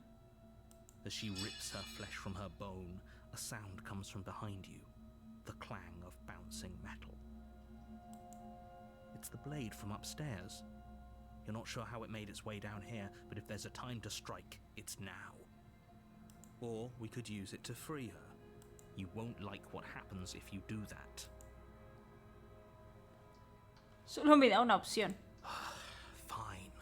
As she rips her flesh from her bone, a sound comes from behind you, the clang of bouncing metal. It's the blade from upstairs. You're not sure how it made its way down here, but if there's a time to strike, it's now. Or we could use it to free her. You won't like what happens if you do that. Solo me da una opción. Fine.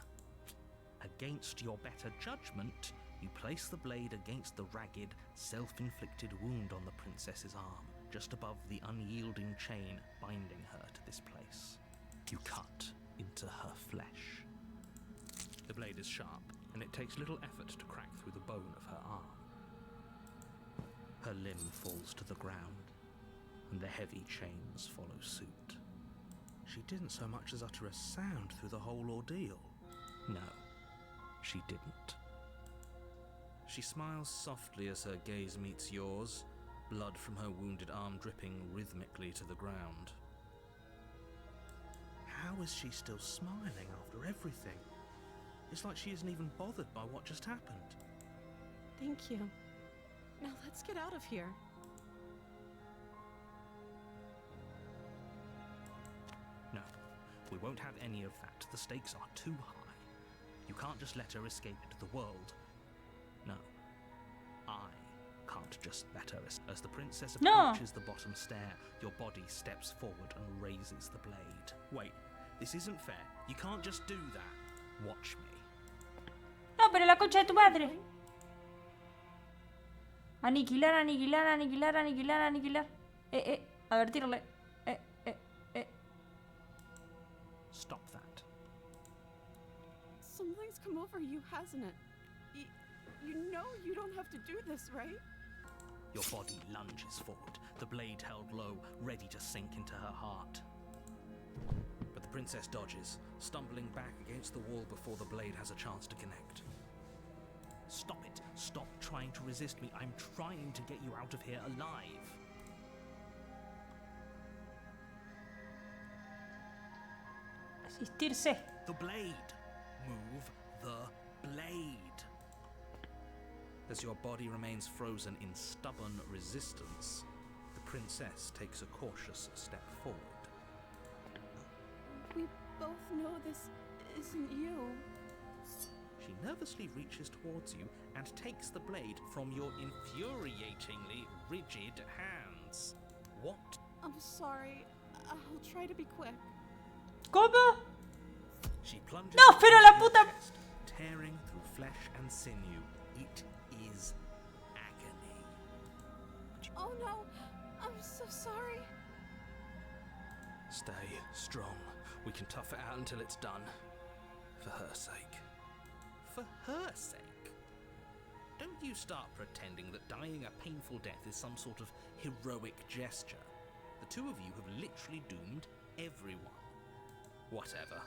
Against your better judgment, you place the blade against the ragged, self-inflicted wound on the princess's arm, just above the unyielding chain binding her to this place. You cut into her flesh. The blade is sharp, and it takes little effort to crack through the bone of her arm. Her limb falls to the ground, and the heavy chains follow suit. She didn't so much as utter a sound through the whole ordeal. No, she didn't. She smiles softly as her gaze meets yours, blood from her wounded arm dripping rhythmically to the ground. How is she still smiling after everything? It's like she isn't even bothered by what just happened. Thank you. Now let's get out of here. No, we won't have any of that. The stakes are too high. You can't just let her escape into the world. No, I can't just let her escape. As the princess approaches the bottom stair, your body steps forward and raises the blade. Wait, this isn't fair. You can't just do that. Watch me. No, pero la concha de tu madre. Aniquilar, aniquilar, aniquilar, aniquilar, aniquilar. Advertirle. Stop that. Something's come over you, hasn't it? You know you don't have to do this, right? Your body lunges forward, the blade held low, ready to sink into her heart. But the princess dodges, stumbling back against the wall before the blade has a chance to connect. Stop it. Stop trying to resist me. I'm trying to get you out of here alive. Resistirse. The blade. Move the blade. As your body remains frozen in stubborn resistance, the princess takes a cautious step forward. We both know this isn't you. She nervously reaches towards you and takes the blade from your infuriatingly rigid hands. What? I'm sorry. I'll try to be quick. ¿Cómo? She plunges No, pero la into puta- your chest, tearing through flesh and sinew. It is agony. Oh no! I'm so sorry. Stay strong. We can tough it out until it's done. For her sake. For her sake? Don't you start pretending that dying a painful death is some sort of heroic gesture. The two of you have literally doomed everyone. Whatever.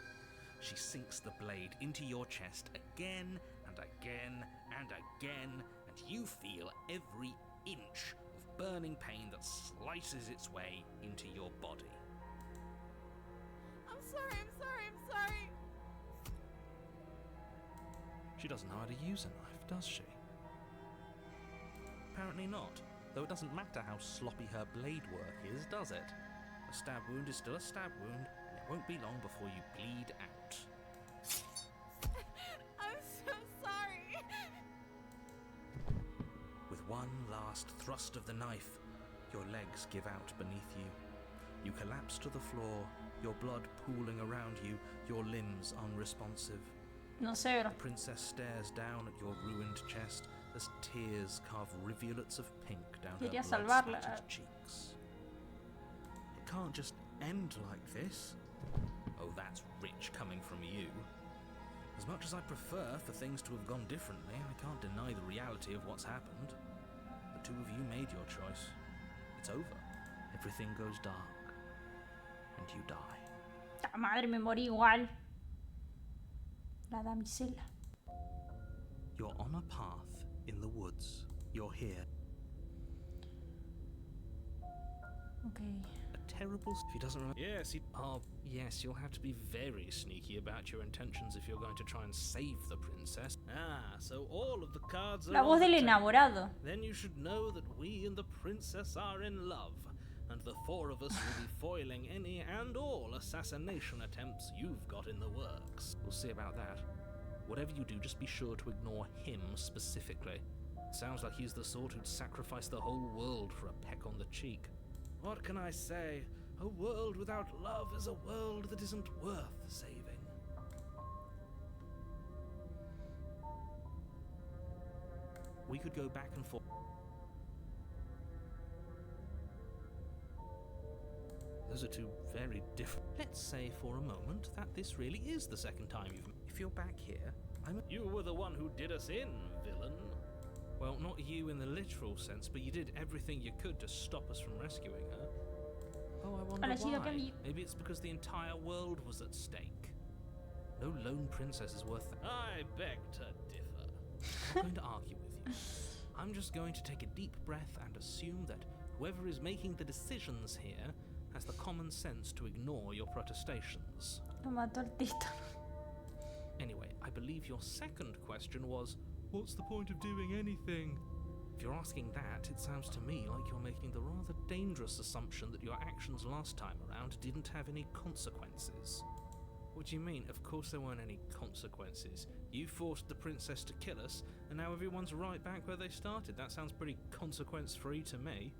She sinks the blade into your chest again and again and again, and you feel every inch of burning pain that slices its way into your body. I'm sorry, I'm sorry, I'm sorry. She doesn't know how to use a knife, does she? Apparently not, though it doesn't matter how sloppy her blade work is, does it? A stab wound is still a stab wound, and it won't be long before you bleed out. I'm so sorry. With one last thrust of the knife, your legs give out beneath you. You collapse to the floor, your blood pooling around you, your limbs unresponsive. No sé, bro. The princess stares down at your ruined chest as tears carve rivulets of pink down her Quería salvarla. blood-splattered cheeks. It can't just end like this. Oh, that's rich coming from you. As much as I prefer for things to have gone differently, I can't deny the reality of what's happened. The two of you made your choice. It's over. Everything goes dark. And you die. ¡Ah, madre, me morí igual! La damisela. You're on a path in the woods. You're here. Okay. A terrible... If he doesn't remember... Yes, yes, you'll have to be very sneaky about your intentions if you're going to try and save the princess. Ah, so all of the cards are La voz on the del table. enamorado. Then you should know that we and the princess are in love, and the four of us will be foiling any and all assassination attempts you've got in the works. We'll see about that. Whatever you do, just be sure to ignore him specifically. Sounds like he's the sort who'd sacrifice the whole world for a peck on the cheek. What can I say? A world without love is a world that isn't worth saving. We could go back and forth. Those are two very different... Let's say for a moment that this really is the second time you've... If you're back here, You were the one who did us in, villain. Well, not you in the literal sense, but you did everything you could to stop us from rescuing her. Oh, I wonder Ahora sí, why. Cami. Maybe it's because the entire world was at stake. No lone princess is worth... I beg to differ. I'm not going to argue with you. I'm just going to take a deep breath and assume that whoever is making the decisions here has the common sense to ignore your protestations. Lo mató el tito. Anyway, I believe your second question was, what's the point of doing anything? If you're asking that, it sounds to me like you're making the rather dangerous assumption that your actions last time around didn't have any consequences. What do you mean? Of course there weren't any consequences. You forced the princess to kill us, and now everyone's right back where they started. That sounds pretty consequence-free to me.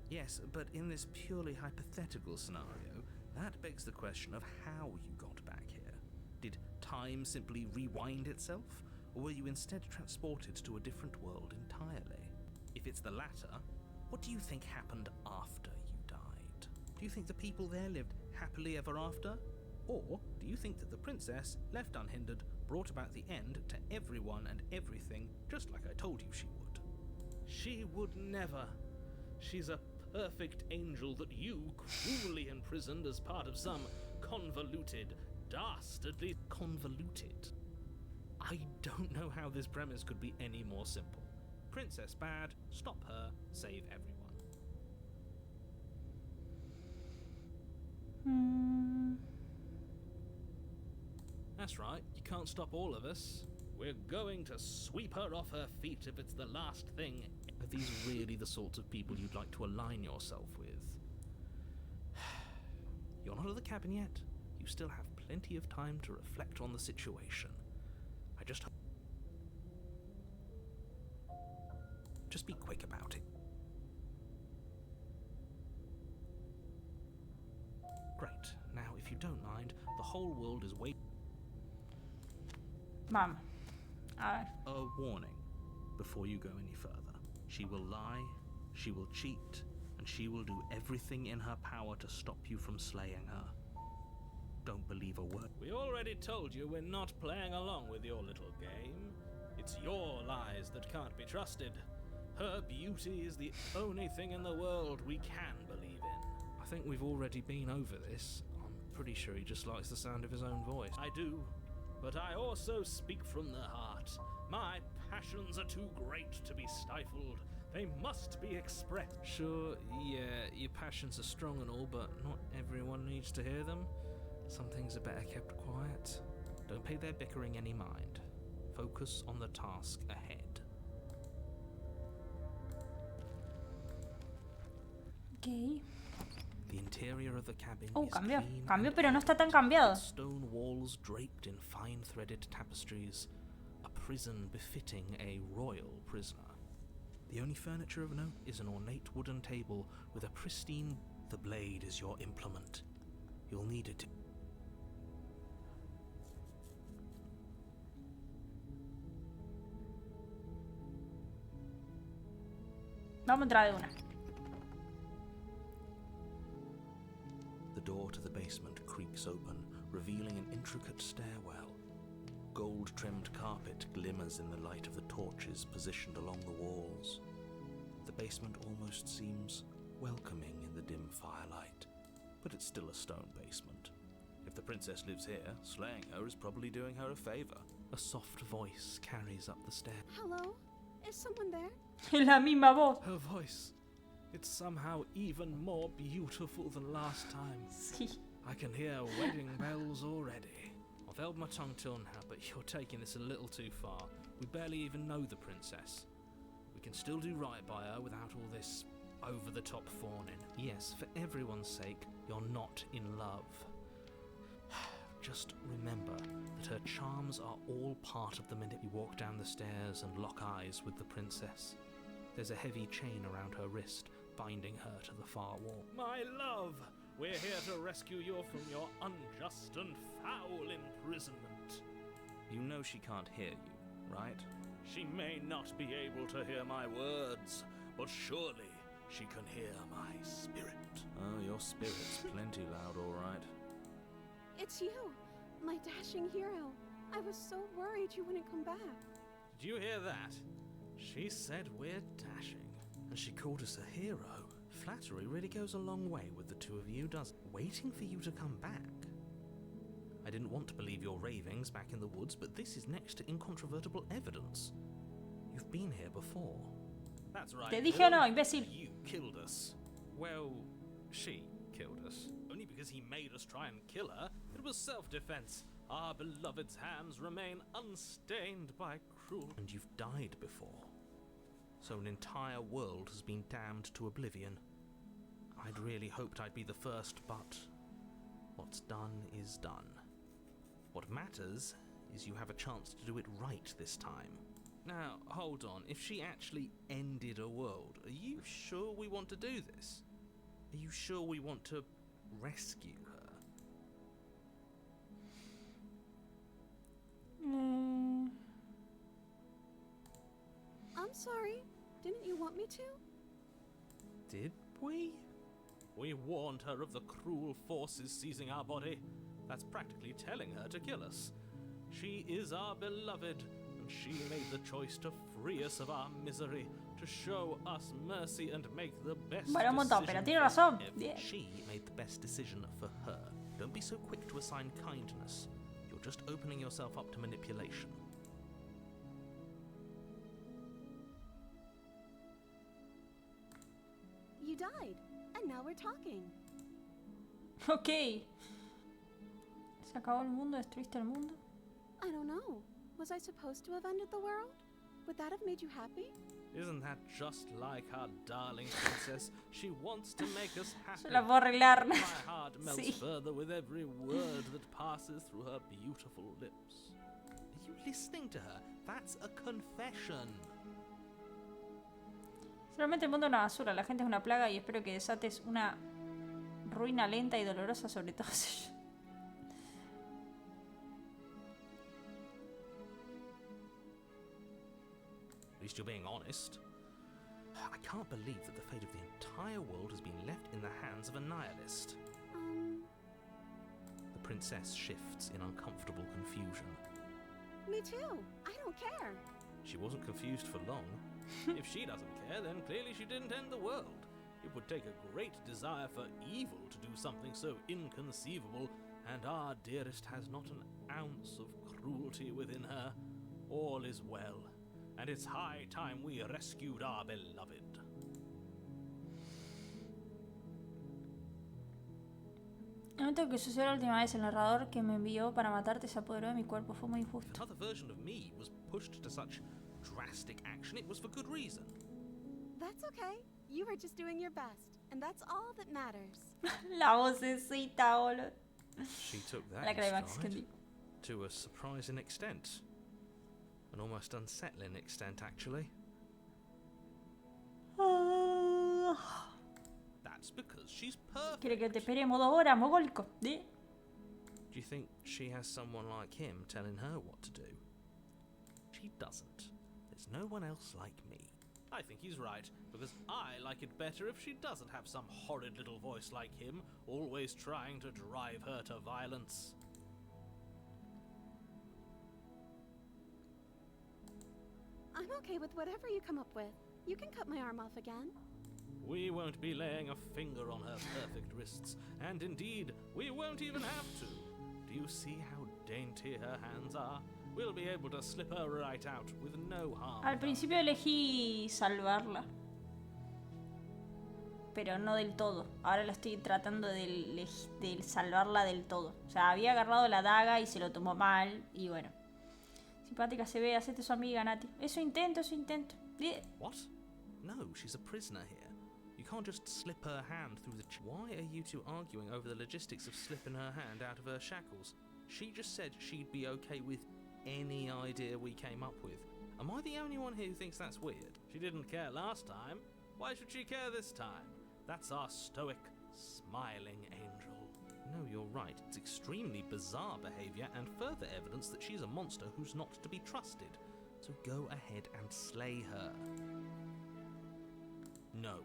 Yes, but in this purely hypothetical scenario, that begs the question of how you got back here. Did time simply rewind itself, or were you instead transported to a different world entirely? If it's the latter, what do you think happened after you died? Do you think the people there lived happily ever after? Or do you think that the princess, left unhindered, brought about the end to everyone and everything, just like I told you she would? She would never. She's a perfect angel that you cruelly imprisoned as part of some convoluted, dastardly... Convoluted? I don't know how this premise could be any more simple. Princess bad, stop her, save everyone. That's right, you can't stop all of us. We're going to sweep her off her feet if it's the last thing. Are these really the sorts of people you'd like to align yourself with? You're not at the cabin yet. You still have plenty of time to reflect on the situation. I just hope... Just be quick about it. Great. Now, if you don't mind, the whole world is waiting. Vamos. A ver. A warning before you go any further. She will lie, she will cheat, and she will do everything in her power to stop you from slaying her. Don't believe a word. We already told you we're not playing along with your little game. It's your lies that can't be trusted. Her beauty is the only thing in the world we can believe in. I think we've already been over this. I'm pretty sure he just likes the sound of his own voice. I do, but I also speak from the heart. My passions are too great to be stifled. They must be expressed. Sure, yeah, your passions are strong and all, but not everyone needs to hear them. Some things are better kept quiet. Don't pay their bickering any mind. Focus on the task ahead. Ok. The interior of the cabin Oh, is cambió. clean Cambió, and pero no está tan with cambiado. stone walls draped in fine-threaded tapestries. A prison befitting a royal prisoner. The only furniture of note is an ornate wooden table with a pristine... The blade is your implement. You'll need it to... Vamos a entrar de una. The door to the basement creaks open, revealing an intricate stairwell. Gold-trimmed carpet glimmers in the light of the torches positioned along the walls. The basement almost seems welcoming in the dim firelight, but it's still a stone basement. If the princess lives here, slaying her is probably doing her a favor. A soft voice carries up the stair. Hello? Is someone there? La misma voz. Her voice. It's somehow even more beautiful than last time. Sí. I can hear wedding bells already. I've held my tongue till now, but you're taking this a little too far. We barely even know the princess. We can still do right by her without all this over-the-top fawning. Yes, for everyone's sake, you're not in love. Just remember that her charms are all part of the minute you walk down the stairs and lock eyes with the princess. There's a heavy chain around her wrist, binding her to the far wall. My love, we're here to rescue you from your unjust and foul imprisonment. You know she can't hear you, right? She may not be able to hear my words, but surely she can hear my spirit. Oh, your spirit's plenty loud, all right. It's you, my dashing hero. I was so worried you wouldn't come back. Did you hear that? She said we're dashing. And she called us a hero. Flattery really goes a long way with the two of you, does it? Waiting for you to come back. I didn't want to believe your ravings back in the woods, but this is next to incontrovertible evidence. You've been here before. That's right. Te dije Bill. no, imbécil. You killed us. Well, she killed us. Only because he made us try and kill her. It was self-defense. Our beloved's hands remain unstained by cruel... And you've died before. So an entire world has been damned to oblivion. I'd really hoped I'd be the first, but what's done is done. What matters is you have a chance to do it right this time. Now, hold on. If she actually ended a world, are you sure we want to do this? Are you sure we want to rescue her? I'm sorry. Didn't you want me to? Did we? We warned her of the cruel forces seizing our body. That's practically telling her to kill us. She is our beloved, and she made the choice to free us of our misery, to show us mercy and make the best Bueno, un montón, pero decision tiene for razón. everyone. Bien. She made the best decision for her. Don't be so quick to assign kindness. You're just opening yourself up to manipulation. You died, and now we're talking. Ok. ¿Se acabó el mundo? ¿Destruiste el mundo? I don't know. Was I supposed to have ended the world? Would that have made you happy? Isn't that just like our darling princess? She wants to make us happy. Se la puedo arreglar. My heart melts Sí. further with every word that passes through her beautiful lips. Are you listening to her? That's a confession. Realmente el mundo es una basura, la gente es una plaga y espero que desates una ruina lenta y dolorosa sobre todos ellos. At least you're being honest. I can't believe that the fate of the entire world has been left in the hands of a nihilist. The princess shifts in uncomfortable confusion. Me too. I don't care. She wasn't confused for long. If she doesn't care, there, then clearly she didn't end the world. It would take a great desire for evil to do something so inconceivable, and our dearest has not an ounce of cruelty within her. All is well, and it's high time we rescued our beloved. El momento que sucedió la última vez, el narrador que me envió para matarte se apoderó de mi cuerpo. Fue muy injusto. If another version of me was pushed to such drastic action, it was for good reason. That's okay. You were just doing your best, and that's all that matters. La vocecita, boludo. She took that La in climax stride candy. to a surprising extent. An almost unsettling extent, actually. That's because she's perfect. Quiere que te esperemos 2 horas, mogólico. ¿De? Do you think she has someone like him telling her what to do? She doesn't. There's no one else like me. I think he's right, because I like it better if she doesn't have some horrid little voice like him, always trying to drive her to violence. I'm okay with whatever you come up with. You can cut my arm off again. We won't be laying a finger on her perfect wrists, and indeed, we won't even have to. Do you see how dainty her hands are? We'll be able to slip her right out with no harm. Al principio elegí salvarla. Pero no del todo. Ahora lo estoy tratando de salvarla del todo. O sea, había agarrado la daga y se lo tomó mal. Y bueno. Simpática se ve, hacete su amiga, Nati. Eso intento, eso intento. What? No, she's a prisoner here. You can't just slip her hand through the... Why are you two arguing over the logistics of slipping her hand out of her shackles? She just said she'd be okay with any idea we came up with. Am I the only one here who thinks that's weird? She didn't care last time. Why should she care this time? That's our stoic, smiling angel. No, you're right. It's extremely bizarre behavior and further evidence that she's a monster who's not to be trusted. So go ahead and slay her. No,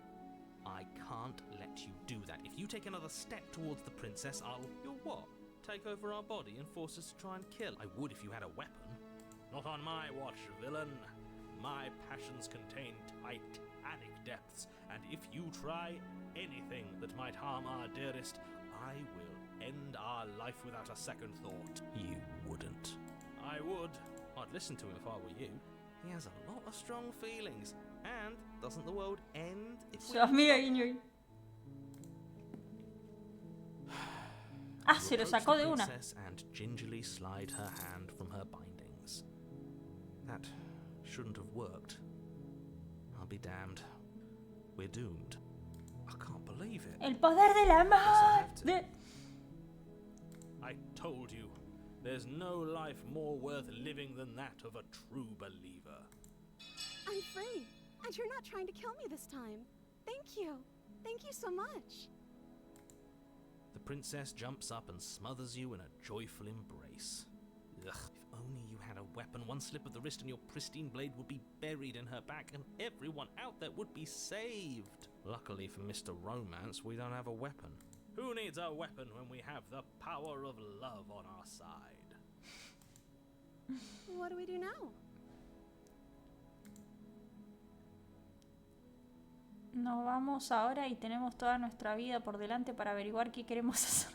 I can't let you do that. If you take another step towards the princess, You'll what? Take over our body and force us to try and kill? I would if you had a weapon. Not on my watch, villain. My passions contain titanic depths, and if you try anything that might harm our dearest, I will end our life without a second thought. You wouldn't. I would. I'd listen to him if I were you. He has a lot of strong feelings. And doesn't the world end if we... Su amiga guiño. Ah, se lo sacó de una. And gingerly slide her hand from her bindings. That shouldn't have worked. I'll be damned. We're doomed. I can't believe it. El poder del amor. I told you, there's no life more worth living than that of a true believer. I'm free, and you're not trying to kill me this time. Thank you. Thank you so much. The princess jumps up and smothers you in a joyful embrace. Ugh, if only you had a weapon, one slip of the wrist and your pristine blade would be buried in her back and everyone out there would be saved. Luckily for Mr. Romance, we don't have a weapon. Who needs a weapon when we have the power of love on our side? What do we do now? Nos vamos ahora y tenemos toda nuestra vida por delante para averiguar qué queremos hacer.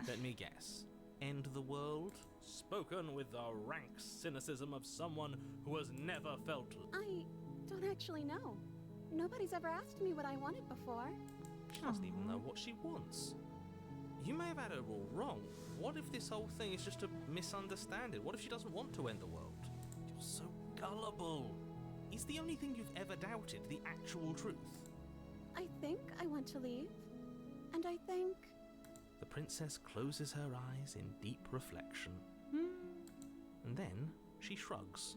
Let me guess. End the world? Spoken with the rank cynicism of someone who has never felt... I don't actually know. Nobody's ever asked me what I wanted before. She doesn't even know what she wants. You may have had her all wrong. What if this whole thing is just a misunderstanding? What if she doesn't want to end the world? You're so gullible. Is the only thing you've ever doubted the actual truth? I think I want to leave. And I think... The princess closes her eyes in deep reflection. And then she shrugs.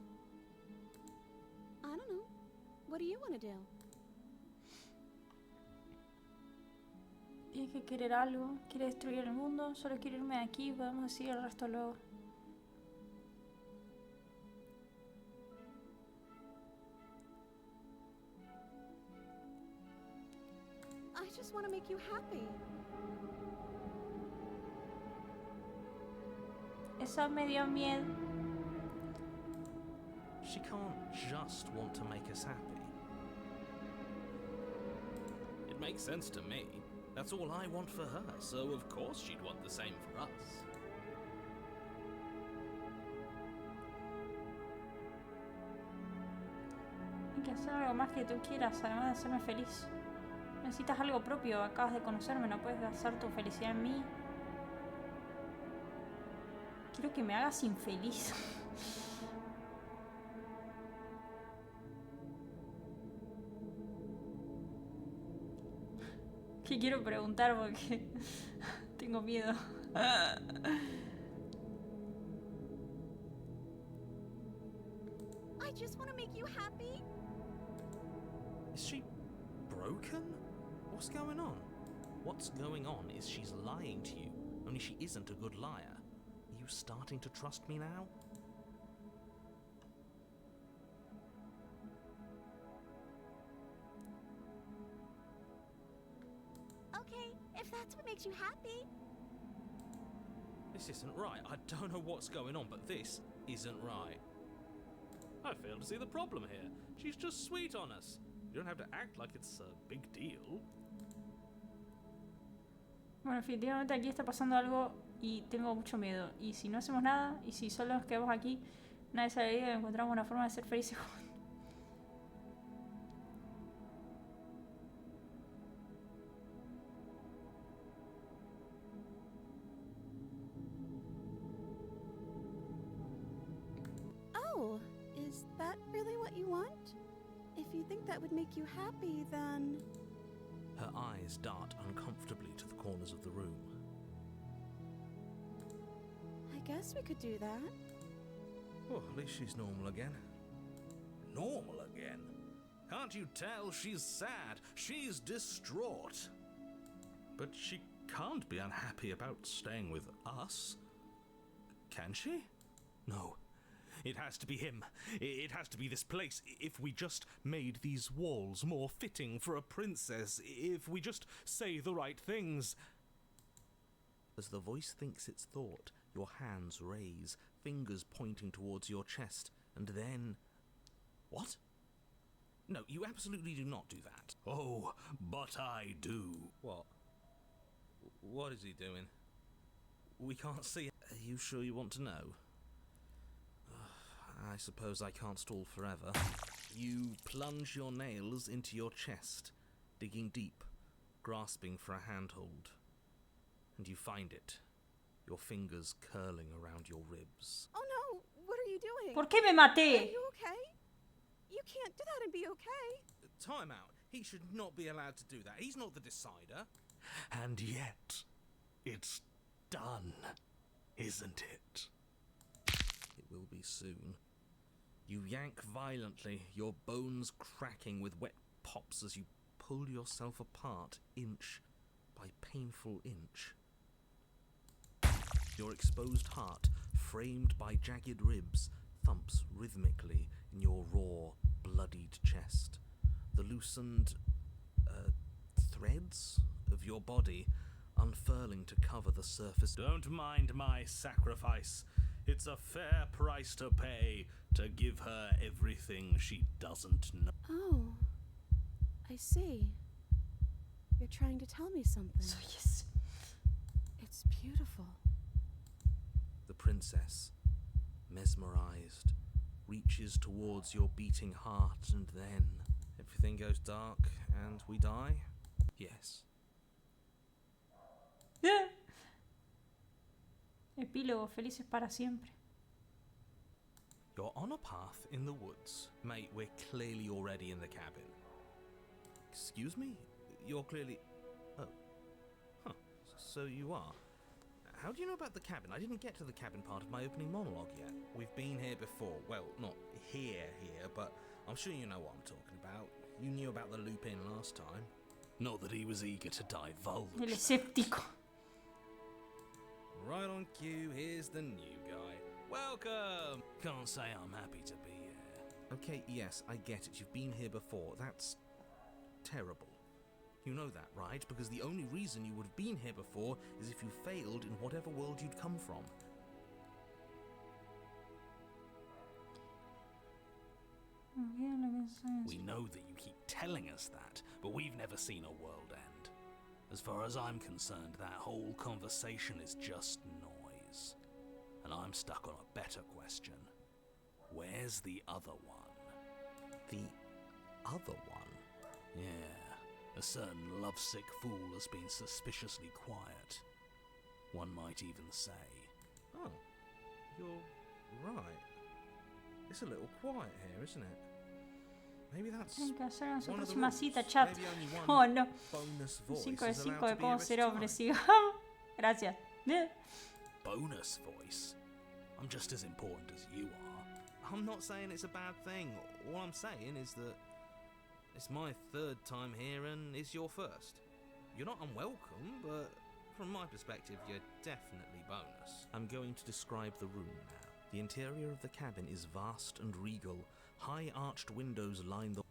I don't know. What do you want to do? Tiene que querer algo, quiere destruir el mundo, solo quiere irme de aquí, podemos decir el resto luego. I just want to make you happy. Eso me dio miedo. She can't just want to make us happy. makes sense to me. That's all I want for her, so of course she'd want the same for us. Hay que hacer algo más que tú quieras, además de hacerme feliz. Necesitas algo propio, acabas de conocerme, no puedes basar tu felicidad en mí. Quiero que me hagas infeliz. Que quiero preguntar porque tengo miedo. I just want to make you happy. Is she broken? What's going on? What's going on is she's lying to you, only she isn't a good liar. Are you starting to trust me now? Okay, if that's what makes you happy. This isn't right. I don't know what's going on, but this isn't right. I fail to see the problem here. She's just sweet on us. You don't have to act like it's a big deal. Bueno, definitivamente aquí está pasando algo y tengo mucho miedo. Y si no hacemos nada, y si solo nos quedamos aquí, nadie sabría que encontramos una forma de ser felices juntos. Oh, is that really what you want? If you think that would make you happy, then... Her eyes dart uncomfortably to the corners of the room. I guess we could do that. Well, at least she's normal again. Normal again? Can't you tell she's sad? She's distraught. But she can't be unhappy about staying with us. Can she? No. It has to be him. It has to be this place. If we just made these walls more fitting for a princess, if we just say the right things. As the voice thinks its thought, your hands raise, fingers pointing towards your chest, and then... What? No, you absolutely do not do that. Oh, but I do. What? What is he doing? We can't see it. Are you sure you want to know? I suppose I can't stall forever. You plunge your nails into your chest, digging deep, grasping for a handhold. And you find it, your fingers curling around your ribs. Oh no, what are you doing? ¿Por qué me Are maté? you okay? You can't do that and be okay. Time out. He should not be allowed to do that. He's not the decider. And yet, it's done, isn't it? It will be soon. You yank violently, your bones cracking with wet pops as you pull yourself apart inch by painful inch. Your exposed heart, framed by jagged ribs, thumps rhythmically in your raw, bloodied chest. The loosened threads of your body unfurling to cover the surface. Don't mind my sacrifice. It's a fair price to pay to give her everything she doesn't know. Oh, I see. You're trying to tell me something. So yes. It's beautiful. The princess, mesmerized, reaches towards your beating heart, and then everything goes dark and we die? Yes. Yeah. Epílogo, felices para siempre. You're on a path in the woods. Mate, we're clearly already in the cabin. Excuse me? You're clearly... Oh. Huh. So you are. How do you know about the cabin? I didn't get to the cabin part of my opening monologue yet. We've been here before. Well, not here, but I'm sure you know what I'm talking about. You knew about the loop-in last time. Not that he was eager to divulge. El escéptico. Right on cue, here's the new guy. Welcome! Can't say I'm happy to be here. Okay, yes, I get it. You've been here before. That's terrible. You know that, right? Because the only reason you would have been here before is if you failed in whatever world you'd come from. We know that you keep telling us that, but we've never seen a world end. As far as I'm concerned, that whole conversation is just noise. And I'm stuck on a better question. Where's the other one? The other one? Yeah, a certain lovesick fool has been suspiciously quiet. One might even say. Oh, you're right. It's a little quiet here, isn't it? Maybe that's Hay que hacer en su one of the próxima rules. cita, chat. Maybe only one Oh, no. bonus voice 5 de is 5 allowed de to be cómo at ser a hombre, time. sí. Gracias. Bonus voice? I'm just as important as you are. I'm not saying it's a bad thing. All I'm saying is that it's my third time here and it's your first. You're not unwelcome, but from my perspective, you're definitely bonus. I'm going to describe the room now. The interior of the cabin is vast and regal. High arched windows line the...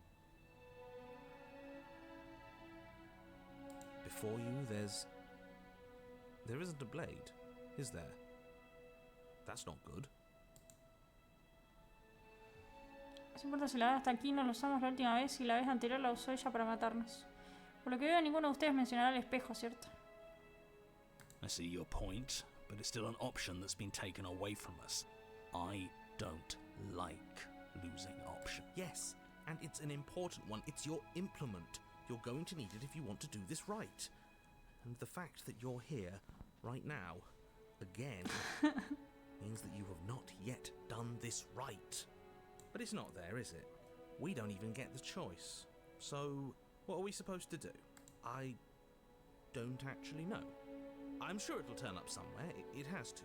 Before you, there isn't a blade, is there? That's not good. No importa si la vez hasta aquí no lo usamos la última vez y la vez anterior la usó ella para matarnos. Por lo que veo, ninguno de ustedes mencionará el espejo, ¿cierto? I see your point, but it's still an option that's been taken away from us. I don't like losing option. Yes, and it's an important one. It's your implement. You're going to need it if you want to do this right. And the fact that you're here, right now, again, means that you have not yet done this right. But it's not there, is it? We don't even get the choice. So, what are we supposed to do? I don't actually know. I'm sure it'll turn up somewhere. It has to.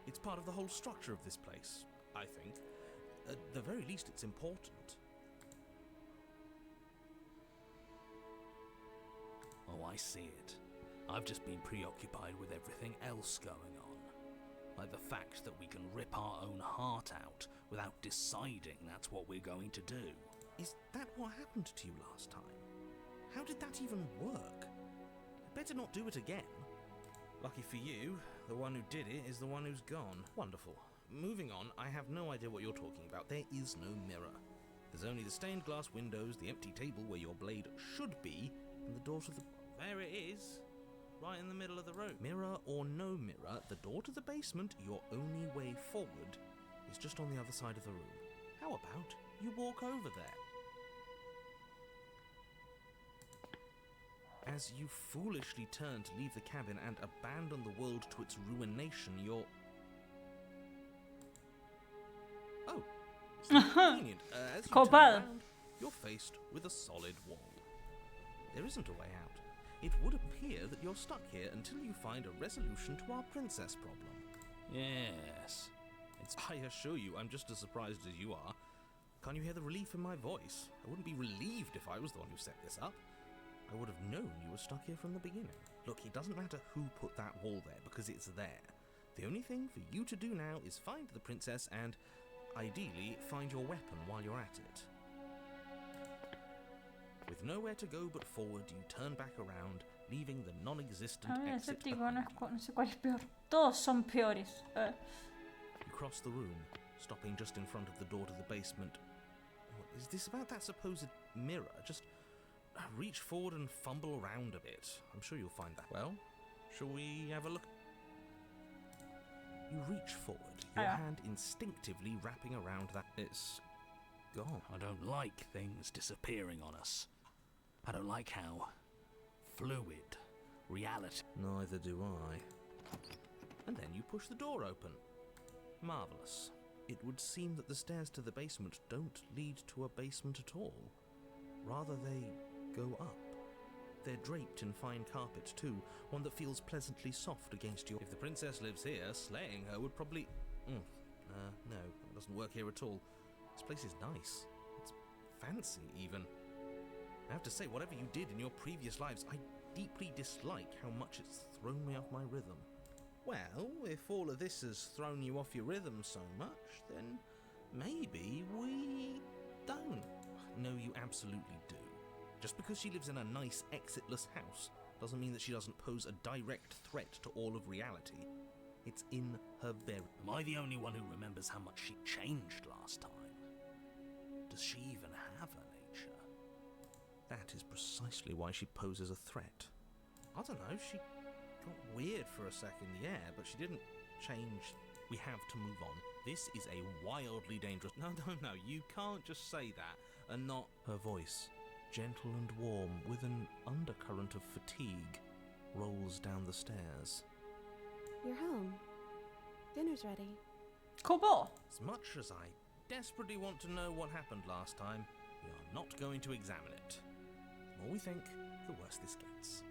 It's part of the whole structure of this place, I think. At the very least, it's important. Oh, I see it. I've just been preoccupied with everything else going on. Like the fact that we can rip our own heart out without deciding that's what we're going to do. Is that what happened to you last time? How did that even work? You better not do it again. Lucky for you, the one who did it is the one who's gone. Wonderful. Moving on, I have no idea what you're talking about. There is no mirror. There's only the stained glass windows, the empty table where your blade should be, and the door to the... There it is. Right in the middle of the room. Mirror or no mirror, the door to the basement, your only way forward, is just on the other side of the room. How about you walk over there? As you foolishly turn to leave the cabin and abandon the world to its ruination, you're... Oh, it's convenient. As you turn Copado. around, you're faced with a solid wall. There isn't a way out. It would appear that you're stuck here until you find a resolution to our princess problem. Yes. I assure you, I'm just as surprised as you are. Can't you hear the relief in my voice? I wouldn't be relieved if I was the one who set this up. I would have known you were stuck here from the beginning. Look, it doesn't matter who put that wall there, because it's there. The only thing for you to do now is find the princess and, ideally, find your weapon while you're at it. With nowhere to go but forward, you turn back around, leaving the non-existent A ver, el exit escéptico behind no, you. no sé cuál es peor. Todos son peores. You cross the room, stopping just in front of the door to the basement. What is this about that supposed mirror? Just reach forward and fumble around a bit. I'm sure you'll find that. Well, shall we have a look? You reach forward, your hand instinctively wrapping around that. It's gone. I don't like things disappearing on us. I don't like how fluid reality. Neither do I. And then you push the door open. Marvellous. It would seem that the stairs to the basement don't lead to a basement at all. Rather, they go up. They're draped in fine carpet too, one that feels pleasantly soft against your... If the princess lives here, slaying her would probably... no, it doesn't work here at all. This place is nice. It's fancy, even. I have to say, whatever you did in your previous lives, I deeply dislike how much it's thrown me off my rhythm. Well, if all of this has thrown you off your rhythm so much, then maybe we don't. No, you absolutely do. Just because she lives in a nice, exitless house doesn't mean that she doesn't pose a direct threat to all of reality. It's in her very... Am I the only one who remembers how much she changed last time? Does she even have a nature? That is precisely why she poses a threat. I don't know, she got weird for a second, yeah, but she didn't change. We have to move on. This is a wildly dangerous... No, you can't just say that and not... Her voice, gentle and warm, with an undercurrent of fatigue, rolls down the stairs. You're home. Dinner's ready. Cool. As much as I desperately want to know what happened last time, we are not going to examine it. The more we think, the worse this gets.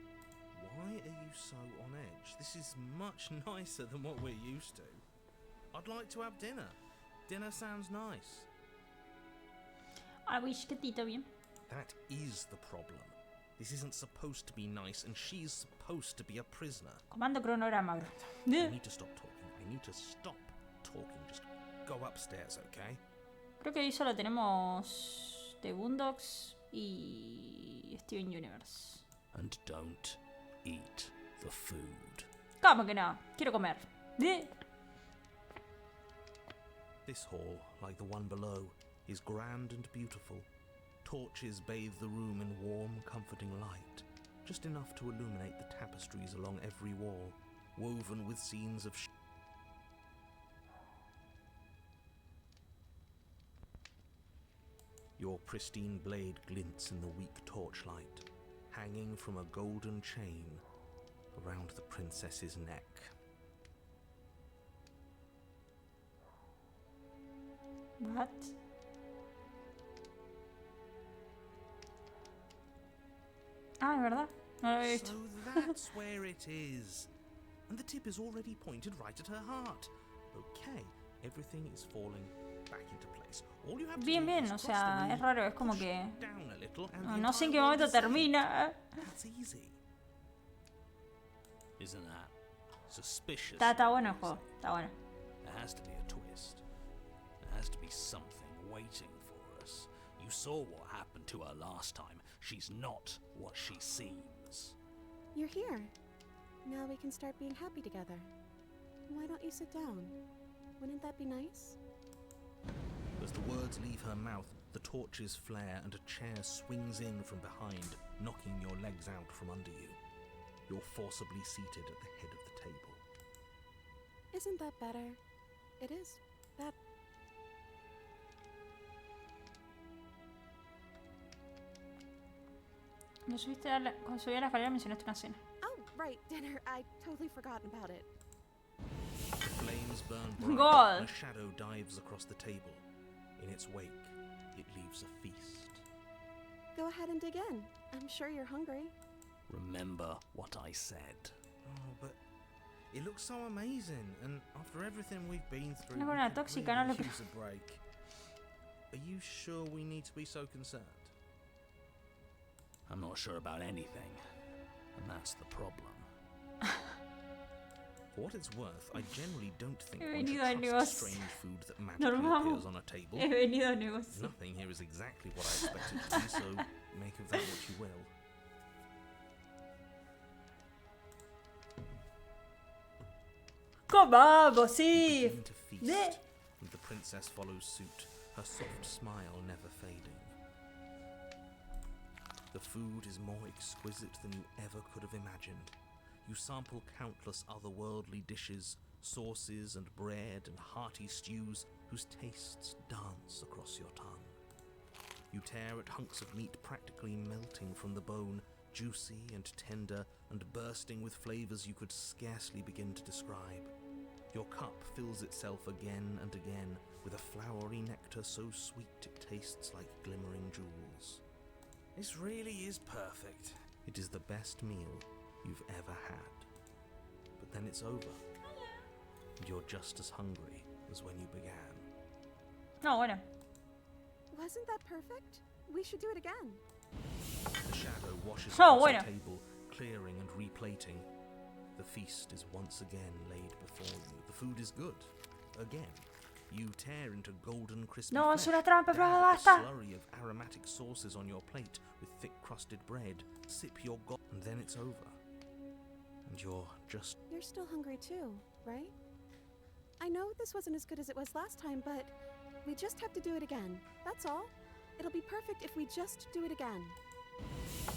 Why are you so on edge? This is much nicer than what we're used to. I'd like to have dinner. Dinner sounds nice. Ahora voy chiquitito bien. That is the problem. This isn't supposed to be nice, and she's supposed to be a prisoner. Comando cronograma, bro. I need to stop talking. I need to stop talking. Just go upstairs, okay? Creo que ahí solo tenemos The Boondocks y Steven Universe. And don't eat the food. ¿Cómo que no? Quiero comer. This hall, like the one below, is grand and beautiful. Torches bathe the room in warm, comforting light, just enough to illuminate the tapestries along every wall, woven with scenes of Your pristine blade glints in the weak torchlight, hanging from a golden chain around the princess's neck. What? Ah, es verdad. No lo había visto. So that's where it is. And the tip is already pointed right at her heart. Okay, everything is falling back into place. All you have to Bien, do bien. is O cross sea, the room, es raro. Es como push que... down a little, and No the sé en entire qué world momento is saved. termina. That's easy. Isn't that suspicious? Está bueno el juego. Está bueno. There has to be a twist. There has to be something waiting for us. You saw what happened to her last time. She's not what she seems. You're here. Now we can start being happy together. Why don't you sit down? Wouldn't that be nice? As the words leave her mouth, the torches flare and a chair swings in from behind, knocking your legs out from under you. You're forcibly seated at the head of the table. Isn't that better? It is. That. Cuando subí a la escalera mencionaste una cena. Oh, right, dinner. I totally forgotten about it. The flames burn bright, God. and a shadow dives across the table. In its wake, it leaves a feast. Go ahead and dig in. I'm sure you're hungry. Remember what I said. Oh, but it looks so amazing, and after everything we've been through, Una we buena could tóxica, no really lo use a break. Are you sure we need to be so concerned? I'm not sure about anything, and that's the problem. For what it's worth, I generally don't think He one should venido a trust negocio. strange food that magically Normal. appears on a table. He venido a negocio. Nothing here is exactly what I expected to be, so make of that what you will. Comamos, You sí. begin to feast, and the princess follows suit, her soft smile never fading. The food is more exquisite than you ever could have imagined. You sample countless otherworldly dishes, sauces and bread and hearty stews whose tastes dance across your tongue. You tear at hunks of meat practically melting from the bone, juicy and tender and bursting with flavors you could scarcely begin to describe. Your cup fills itself again and again with a flowery nectar so sweet it tastes like glimmering jewels. This really is perfect. It is the best meal you've ever had. But then it's over, and you're just as hungry as when you began. No, bueno. Wasn't that perfect? We should do it again. The shadow washes Oh, across bueno. the table, clearing and replating. The feast is once again laid before you. The food is good. Again. You tear into golden crispy No, flesh, es una trampa, dab pero at the basta. slurry of aromatic sauces on your plate with thick crusted bread, sip your and then it's over. And you're just... You're still hungry too, right? I know this wasn't as good as it was last time, but we just have to do it again. That's all. It'll be perfect if we just do it again.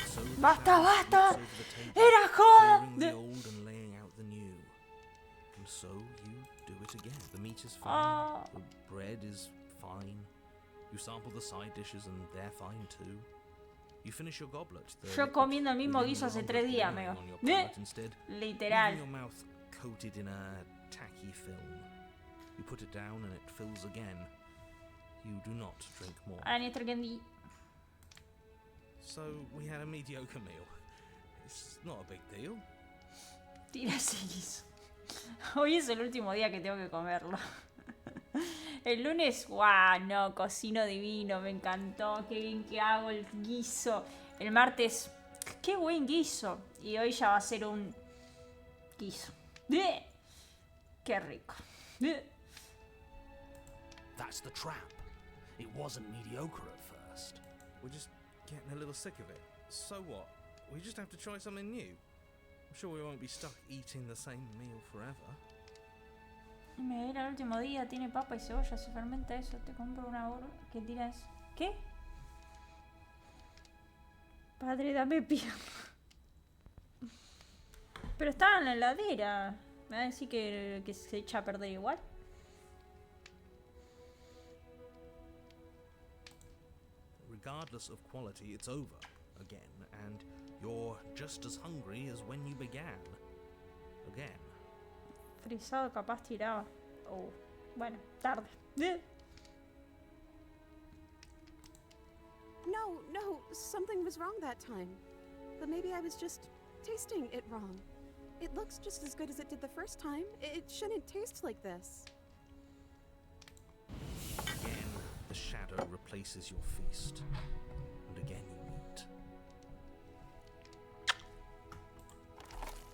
So the Basta, shadow basta. sweeps over the table, Era joda. clearing the old and laying out the new. And so you do it again. The meat is fine. Ah. The bread is fine. You sample the side dishes and they're fine too. You finish your goblet. The Yo liquid comiendo el mismo within guiso no hace longer 3 días, appearing amigo. on your palate, instead, Literal. leaving your mouth coated in a tacky film. You put it down and it fills again. You do not drink more. Ahora Néstor Candy. So we had a mediocre meal. It's not a big deal. Tira series. Hoy es el último día que tengo que comerlo. El lunes, guau, no, cocino divino, me encantó, qué bien que hago el guiso. El martes, qué buen guiso. Y hoy ya va a ser un guiso. Qué rico. That's the trap. It wasn't mediocre at first. We're just getting a little sick of it. So what? We just have to try something new. I'm sure we won't be stuck eating the same meal forever. Me voy el último día, tiene papa y cebolla, se fermenta eso, te compro una hora. ¿Qué tiras? ¿Qué? Padre, dame pierna. Pero estaba en la heladera. ¿Me va a decir que se echa a perder igual? Regardless of quality, it's over again, and you're just as hungry as when you began. Again. Frisado capaz tiraba. Oh, bueno, tarde. No, something was wrong that time. But maybe I was just tasting it wrong. It looks just as good as it did the first time. It shouldn't taste like this. Again, the shadow replaces your feast, and again you eat.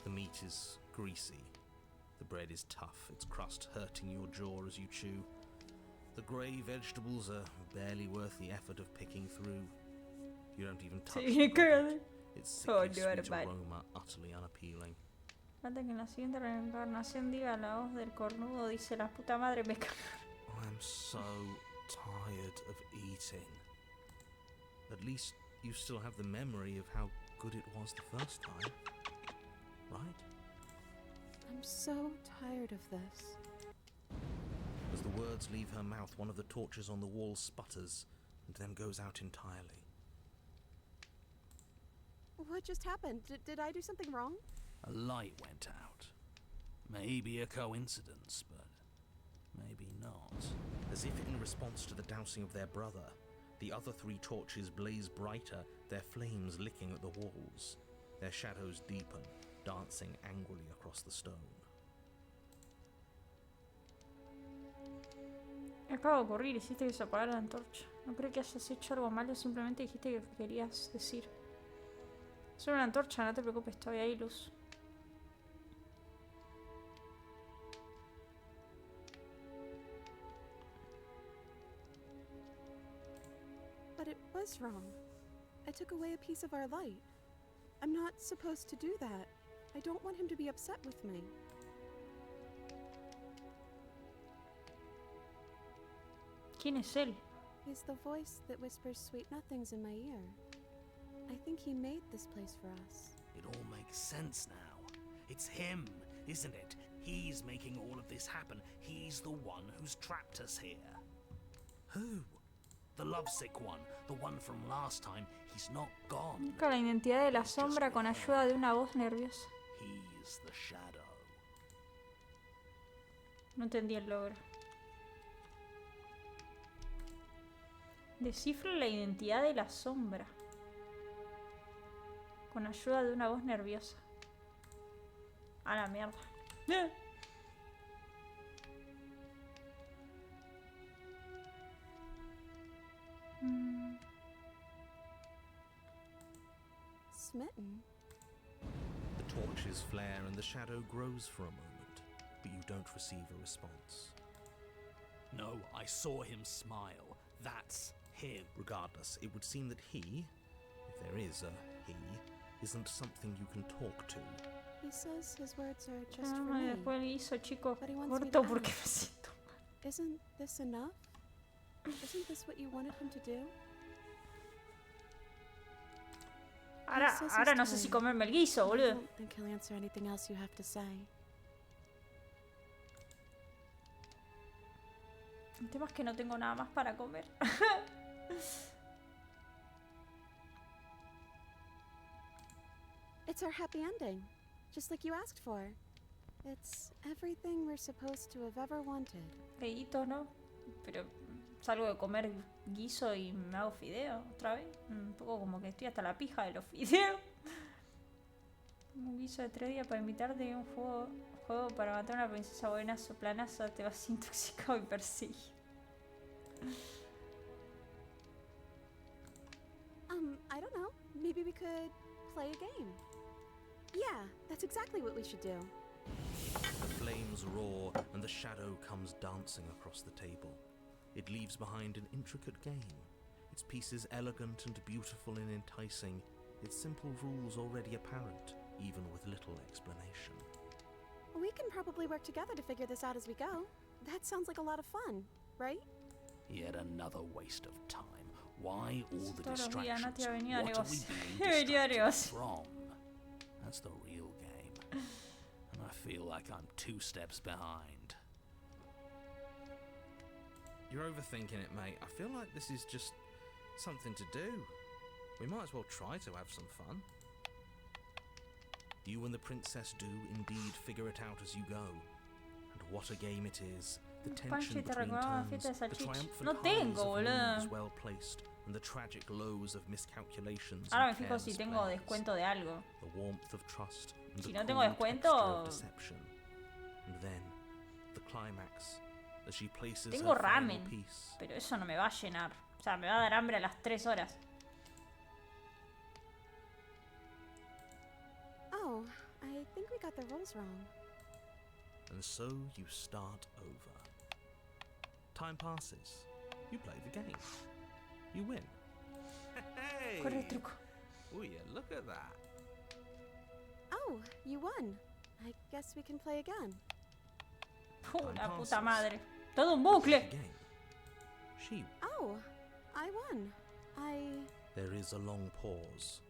The meat is greasy. The bread is tough, its crust hurting your jaw as you chew. The grey vegetables are barely worth the effort of picking through. You don't even touch the goblet. Its sickly sweet aroma utterly unappealing. Falta que en la siguiente reencarnación diga la voz del cornudo, dice la puta madre me cagaron. I'm so tired of eating. At least you still have the memory of how good it was the first time, right? I'm so tired of this. As the words leave her mouth, one of the torches on the wall sputters and then goes out entirely. What just happened? Did I do something wrong? A light went out. Maybe a coincidence, but maybe not. As if in response to the dousing of their brother, the other 3 torches blaze brighter, their flames licking at the walls. Their shadows deepen, dancing angrily across the stone. Acabo de ocurrir, hiciste que se apagara la antorcha. No creo que hayas hecho algo malo, simplemente dijiste que querías decir. Solo una antorcha, no te preocupes, todavía hay luz. But it was wrong. I took away a piece of our light. I'm not supposed to do that. I don't want him to be upset with me. ¿Quién es él? He's the voice that whispers sweet nothings in my ear. I think he made this place for us. It all makes sense now. It's him, isn't it? He's making all of this happen. He's the one who's trapped us here. Who? The lovesick one. The one from last time. He's not gone. Busca la identidad de la sombra con ayuda de una voz nerviosa. He's the shadow. No entendí el logro. Descifra la identidad de la sombra con ayuda de una voz nerviosa. A la mierda. Smitten? The torches flare and the shadow grows for a moment, but you don't receive a response. No, I saw him smile. That's him. Regardless, it would seem that he, if there is a he, isn't something you can talk to. He says his words are just for Y me. después le hizo chico But he wants me corto to porque ask. me siento mal. Isn't this enough? Isn't this what you wanted him to do? Ahora no sé si comerme el guiso, I boludo. don't think he'll answer anything else you have to say. El tema es que no tengo nada más para comer. It's our happy ending, just like you asked for. It's everything we're supposed to have ever wanted. Feíto, ¿no? Pero salgo de comer guiso y me hago fideo otra vez. Un poco como que estoy hasta la pija de los fideos. Un guiso de 3 días para invitarte a un juego para matar a una princesa buenazo, planazo, te vas intoxicado y perseguido. I don't know. Maybe we could play a game. Yeah, that's exactly what we should do. The flames roar and the shadow comes dancing across the table. It leaves behind an intricate game, its pieces elegant and beautiful and enticing, its simple rules already apparent, even with little explanation. We can probably work together to figure this out as we go. That sounds like a lot of fun, right? Yet another waste of time. Why all the Todos los días, distractions? no te ha venido a What are we negociar. being He venido a distracted negociar. from? That's the real game. And I feel like I'm 2 steps behind. You're overthinking it, mate. I feel like this is just something to do. We might as well try to have some fun. You and the princess do indeed figure it out as you go. And what a game it is. The tension Pancho, te between recordaba la turns, fiesta de the salchicha. triumphant No highs tengo, of boludo. moves well placed, and the tragic lows of miscalculations. Ahora me and fijo si careless tengo plays. descuento de algo. The warmth of trust and Si the no tengo cool descuento- texture of deception. And then the climax as she places Tengo her final ramen. piece. Pero eso no me va a llenar. O sea, me va a dar hambre a las 3 horas. Oh, I think we got the rules wrong. And so you start over. Time passes. You play the game. You win. Hey! Corre el truco. Oh yeah, look at that. Oh, you won. I guess we can play again. La passes. puta madre. Todo un The bucle. game. She. Oh, I won. There is a long pause,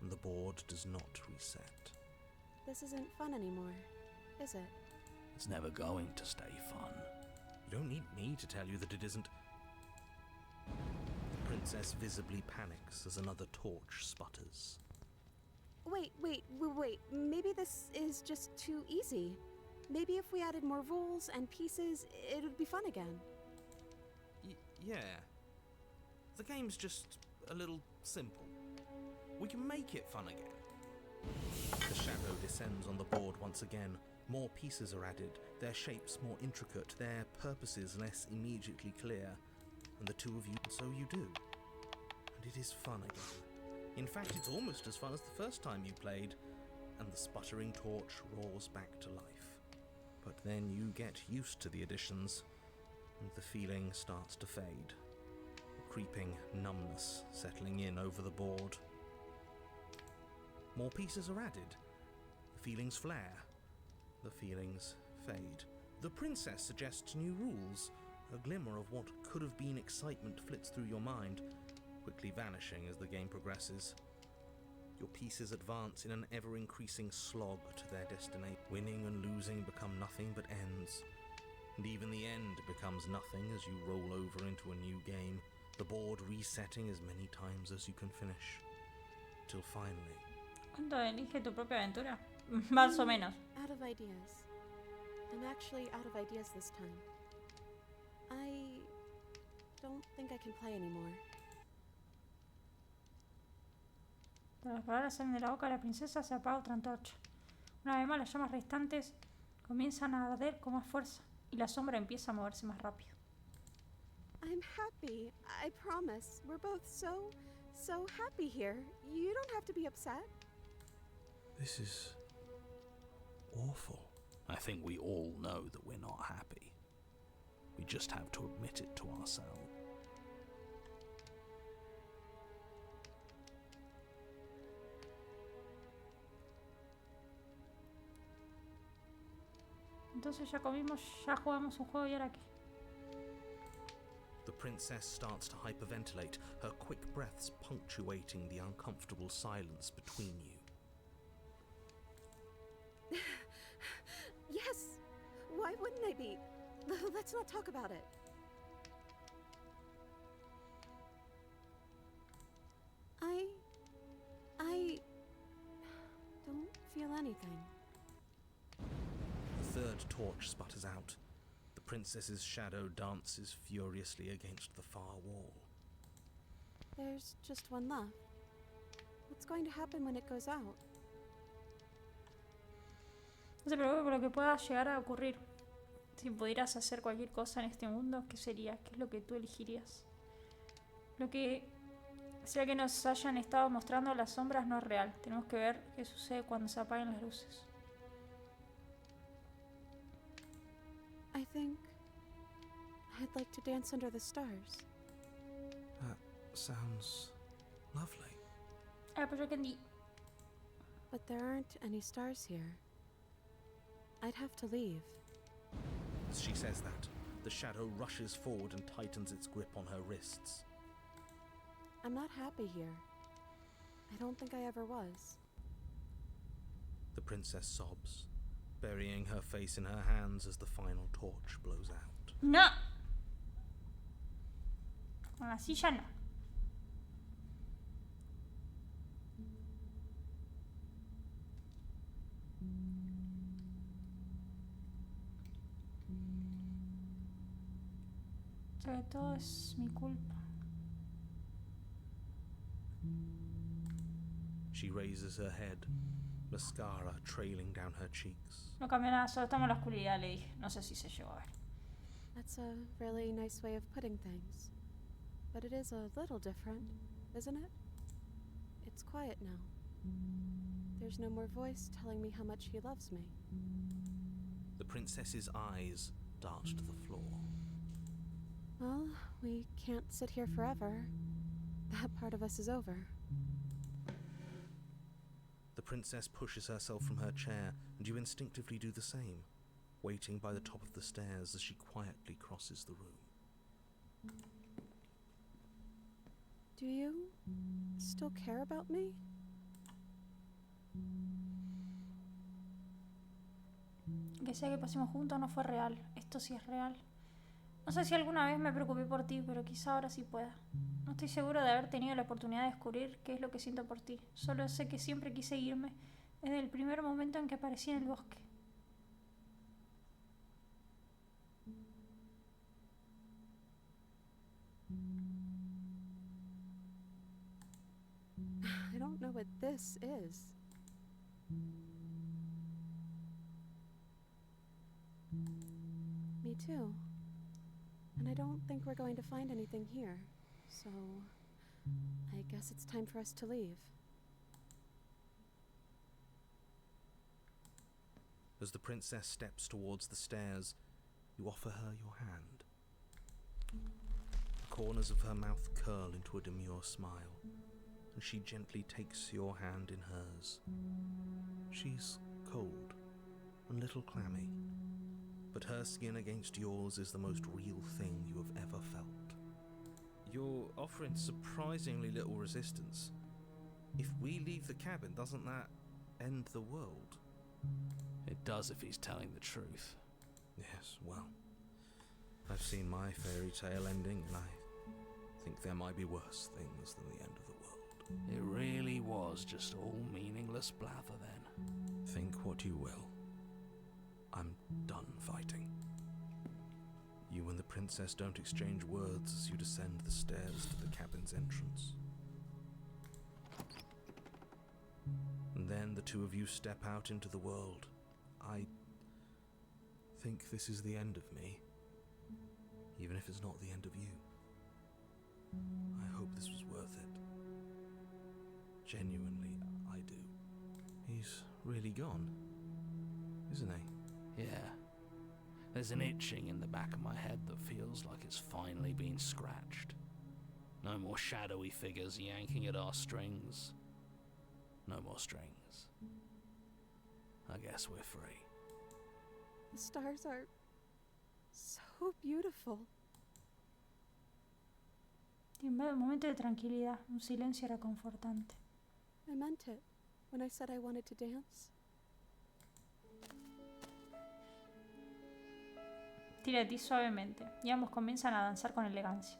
and the board does not reset. This isn't fun anymore, is it? It's never going to stay fun. You don't need me to tell you that it isn't. The princess visibly panics as another torch sputters. Wait. Maybe this is just too easy. Maybe if we added more rules and pieces, it would be fun again. Yeah. The game's just a little simple. We can make it fun again. The shadow descends on the board once again. More pieces are added, their shapes more intricate, their purposes less immediately clear. And the two of you, so you do. And it is fun again. In fact, it's almost as fun as the first time you played. And the sputtering torch roars back to life. But then you get used to the additions, and the feeling starts to fade. A creeping numbness settling in over the board. More pieces are added. The feelings flare. The feelings fade. The princess suggests new rules. A glimmer of what could have been excitement flits through your mind, quickly vanishing as the game progresses. Your pieces advance in an ever-increasing slog to their destination. Winning and losing become nothing but ends. And even the end becomes nothing as you roll over into a new game, the board resetting as many times as you can finish. Till finally... ¿Cuánto elige tu propia aventura? Más o menos. Out of ideas. I'm actually out of ideas this time. I don't think I can play anymore. Tras las palabras salen de la boca de la princesa, se apaga otra antorcha. Una vez más, las llamas restantes comienzan a arder con más fuerza y la sombra empieza a moverse más rápido. I'm happy. I promise. We're both so happy here. You don't have to be upset. This is... awful. I think we all know that we're not happy. We just have to admit it to ourselves. Entonces ya comimos, ya jugamos un juego y ahora qué. The princess starts to hyperventilate, her quick breaths punctuating the uncomfortable silence between you. Yes! Why wouldn't I be? Let's not talk about it. I don't feel anything. The third torch sputters out. The princess's shadow dances furiously against the far wall. There's just one left. What's going to happen when it goes out? No se preocupe por lo que pueda llegar a ocurrir. Si pudieras hacer cualquier cosa en este mundo, ¿qué sería? ¿Qué es lo que tú elegirías? Lo que sea que nos hayan estado mostrando las sombras no es real. Tenemos que ver qué sucede cuando se apaguen las luces. I think I'd like to dance under the stars. That sounds lovely. Pero yo entendí. But there aren't any stars here. I'd have to leave. As she says that, the shadow rushes forward and tightens its grip on her wrists. I'm not happy here. I don't think I ever was. The princess sobs, burying her face in her hands as the final torch blows out. ¡No! Así ya no. Sobre todo es mi culpa. She raises her head, mascara trailing down her cheeks. No cambió nada, solo estamos en la oscuridad, le dije. No sé si se llegó a ver. That's a really nice way of putting things. But it is a little different, isn't it? It's quiet now. There's no more voice telling me how much he loves me. The princess's eyes dart to the floor. Well, we can't sit here forever. That part of us is over. The princess pushes herself from her chair, and you instinctively do the same, waiting by the top of the stairs as she quietly crosses the room. Do you still care about me? Que sea que pasemos juntos no fue real. Esto sí es real. No sé si alguna vez me preocupé por ti, pero quizá ahora sí pueda. No estoy seguro de haber tenido la oportunidad de descubrir qué es lo que siento por ti. Solo sé que siempre quise irme desde el primer momento en que aparecí en el bosque. I don't know what this is. Me too. And I don't think we're going to find anything here. So, I guess it's time for us to leave. As the princess steps towards the stairs, you offer her your hand. The corners of her mouth curl into a demure smile, and she gently takes your hand in hers. She's cold and a little clammy, but her skin against yours is the most real thing you have ever felt. You're offering surprisingly little resistance. If we leave the cabin, doesn't that end the world? It does if he's telling the truth. Yes, well, I've seen my fairy tale ending, and I think there might be worse things than the end of the world. It really was just all meaningless blather then. Think what you will. I'm done fighting. You and the princess don't exchange words as you descend the stairs to the cabin's entrance. And then the two of you step out into the world. I think this is the end of me, even if it's not the end of you. I hope this was worth it. Genuinely, I do. He's really gone, isn't he? Yeah. There's an itching in the back of my head that feels like it's finally been scratched. No more shadowy figures yanking at our strings. No more strings. I guess we're free. The stars are so beautiful. Y en un momento de tranquilidad, un silencio reconfortante. I meant it when I said I wanted to dance. Tira de ti suavemente, y ambos comienzan a danzar con elegancia.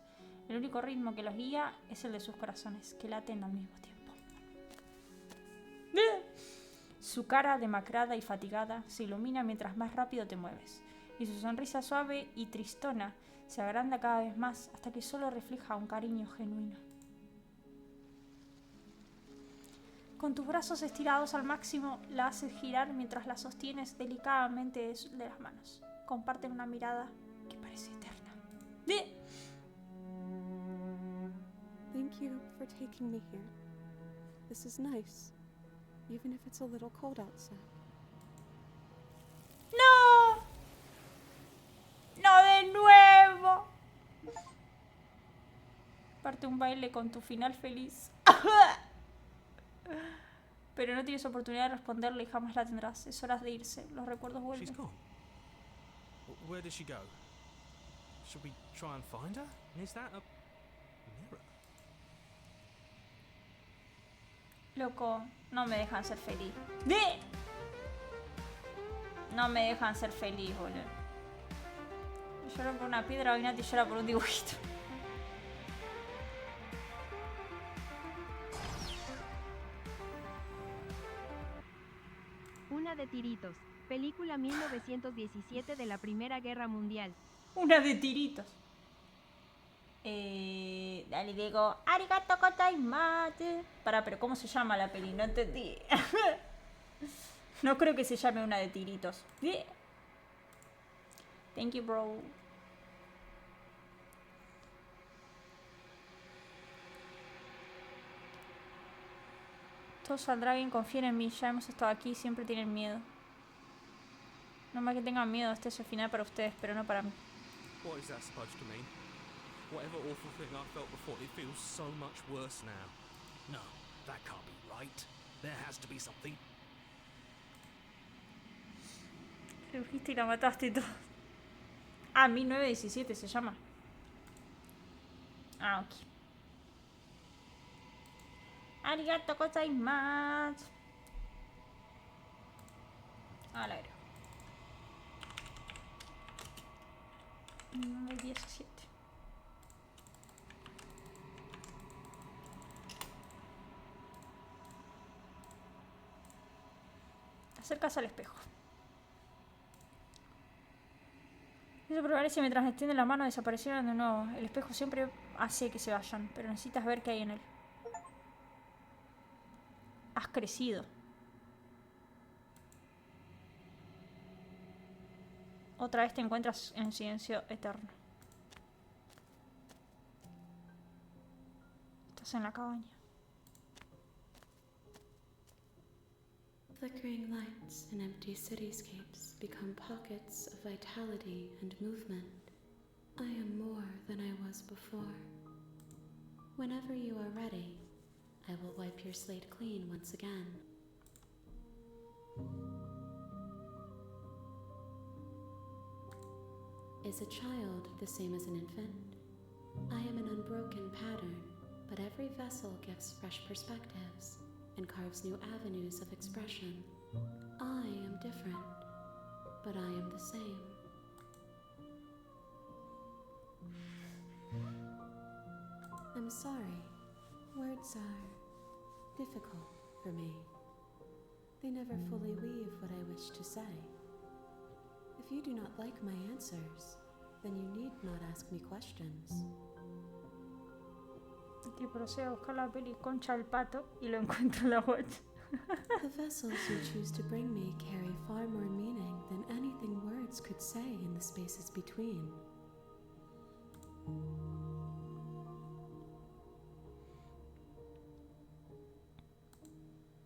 El único ritmo que los guía es el de sus corazones, que laten al mismo tiempo. Su cara demacrada y fatigada se ilumina mientras más rápido te mueves, y su sonrisa suave y tristona se agranda cada vez más hasta que solo refleja un cariño genuino. Con tus brazos estirados al máximo, la haces girar mientras la sostienes delicadamente de las manos. Comparten una mirada que parece eterna. Thank you for taking me here. This is nice, even if it's a little cold outside. ¡No! ¡No de nuevo! Parte un baile con tu final feliz. Pero no tienes oportunidad de responderle y jamás la tendrás. Es hora de irse. Los recuerdos She's vuelven. gone. Where did she go? Should we try and find her? Is that a mirror? Loco, no me dejan ser feliz. No me dejan ser feliz, boludo. Yo lloro por una piedra, Nati llora por un dibujito. Una de tiritos. Película 1917 de la Primera Guerra Mundial. Una de tiritos. Dale, digo, arigato gozaimasu. Pará, pero ¿cómo se llama la peli? No entendí. No creo que se llame una de tiritos. Thank you, bro. Todo saldrá bien, confíen en mí. Ya hemos estado aquí y siempre tienen miedo. No más que tengan miedo, este es el final para ustedes, pero no para mí. What is that supposed to mean? Whatever awful thing I felt before, it feels so much worse now. No, that can't be right. There has to be something. Le dijiste y la mataste y todo. Ah, 1917 se llama. Ah, ok. Arigato gozaimasu. Ah, la agrego. 1917. Te acercas al espejo. Quiero probar si mientras me extiende la mano desaparecieron de nuevo. El espejo siempre hace que se vayan, pero necesitas ver qué hay en él. Has crecido. Otra vez te encuentras en silencio eterno. Estás en la cabaña. Flickering lights in empty cityscapes become pockets of vitality and movement. I am more than I was before. Whenever you are ready, I will wipe your slate clean once again. Is a child the same as an infant? I am an unbroken pattern, but every vessel gives fresh perspectives and carves new avenues of expression. I am different, but I am the same. I'm sorry. Words are difficult for me. They never fully weave what I wish to say. If you do not like my answers, then you need not ask me questions. El tío procede a buscar la peli Concha del Pato y lo encuentra en la web. The vessels you choose to bring me carry far more meaning than anything words could say in the spaces between.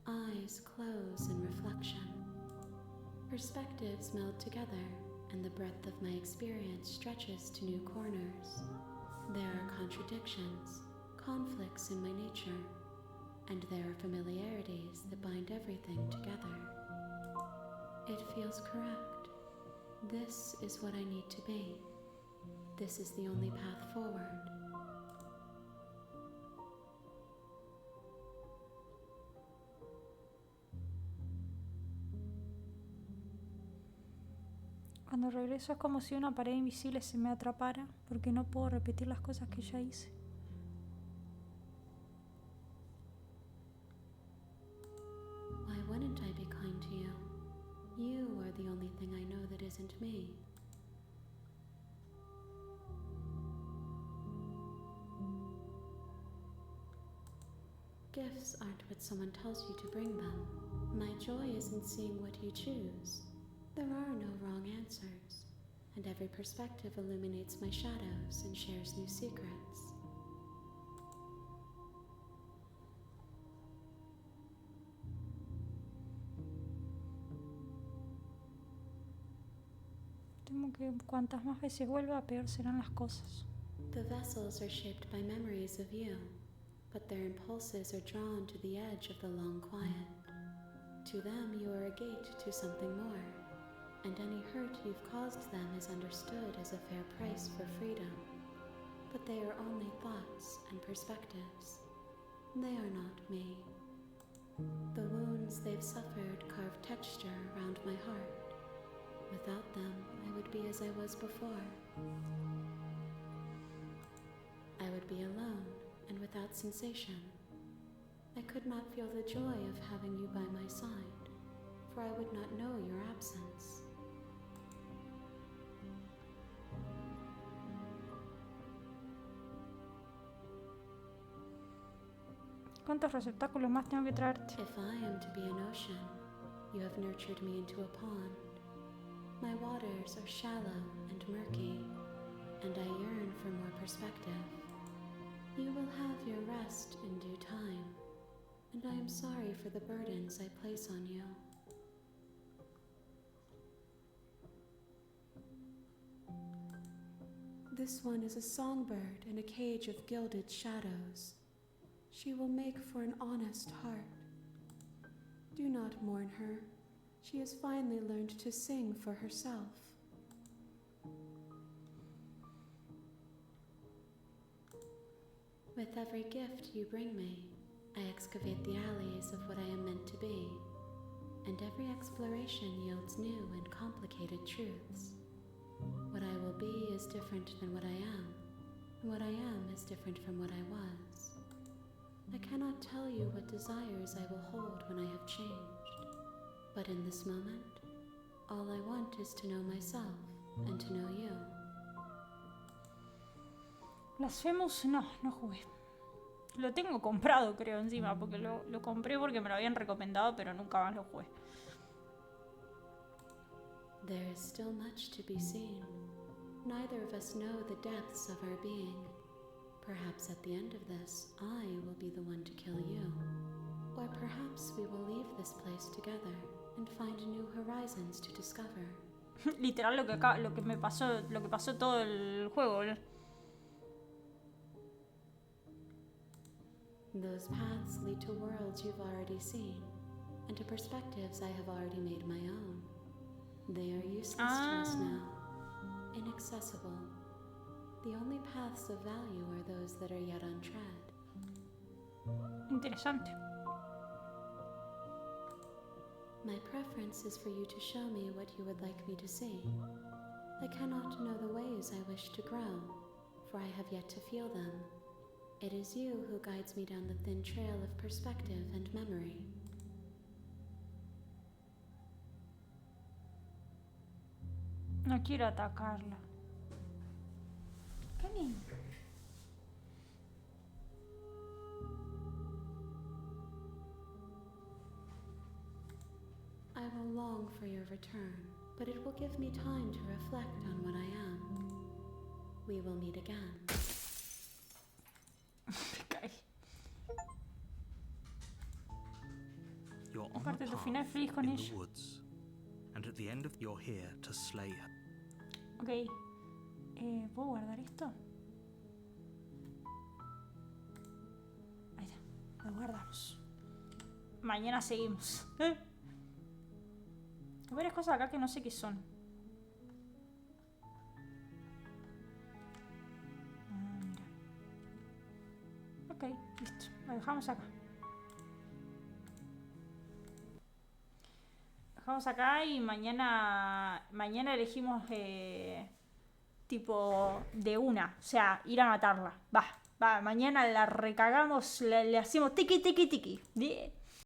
Eyes close in reflection. Perspectives meld together, and the breadth of my experience stretches to new corners. There are contradictions, conflicts in my nature, and there are familiarities that bind everything together. It feels correct. This is what I need to be. This is the only path forward. Cuando regreso es como si una pared invisible se me atrapara, porque no puedo repetir las cosas que ya hice. Why wouldn't I be kind to you? You are the only thing I know that isn't me. Gifts aren't what someone tells you to bring them. My joy is in seeing what you choose. There are no wrong answers, and every perspective illuminates my shadows and shares new secrets. Temo que cuantas más veces vuelva, peor serán las cosas. The vessels are shaped by memories of you, but their impulses are drawn to the edge of the long quiet. To them, you are a gate to something more, and any hurt you've caused them is understood as a fair price for freedom. But they are only thoughts and perspectives. They are not me. The wounds they've suffered carve texture around my heart. Without them, I would be as I was before. I would be alone and without sensation. I could not feel the joy of having you by my side, for I would not know your absence. ¿Cuántos receptáculos más tengo que traerte? If I am to be an ocean, you have nurtured me into a pond. My waters are shallow and murky, and I yearn for more perspective. You will have your rest in due time, and I am sorry for the burdens I place on you. This one is a songbird in a cage of gilded shadows. She will make for an honest heart. Do not mourn her. She has finally learned to sing for herself. With every gift you bring me, I excavate the alleys of what I am meant to be, and every exploration yields new and complicated truths. What I will be is different than what I am, and what I am is different from what I was. I cannot tell you what desires I will hold when I have changed, but in this moment, all I want is to know myself and to know you. Blasphemous, no jugué. Lo tengo comprado, creo, encima, porque lo compré porque me lo habían recomendado, pero nunca más lo jugué. There is still much to be seen. Neither of us know the depths of our being. Perhaps at the end of this, I will be the one to kill you. Or perhaps we will leave this place together and find new horizons to discover. Literal lo que pasó todo el juego, boludo. Those paths lead to worlds you've already seen, and to perspectives I have already made my own. They are useless to us now, inaccessible. The only paths of value are those that are yet untread. Interesante. My preference is for you to show me what you would like me to see. I cannot know the ways I wish to grow, for I have yet to feel them. It is you who guides me down the thin trail of perspective and memory. No quiero atacarla. ¿Qué niño? I will long for your return, but it will give me time to reflect on what I am. We will meet again. You're on Aparte, a tu path final feliz con in ella. the woods, and at the end of you're here to slay her. Ok. ¿Puedo guardar esto? Ahí está. Lo guardamos. Mañana seguimos. Hay varias cosas acá que no sé qué son. Mira. Ok, listo. Lo dejamos acá. dejamos acá y mañana elegimos tipo de una, o sea, ir a matarla. Va, mañana la recagamos, le hacemos tiki tiki tiki.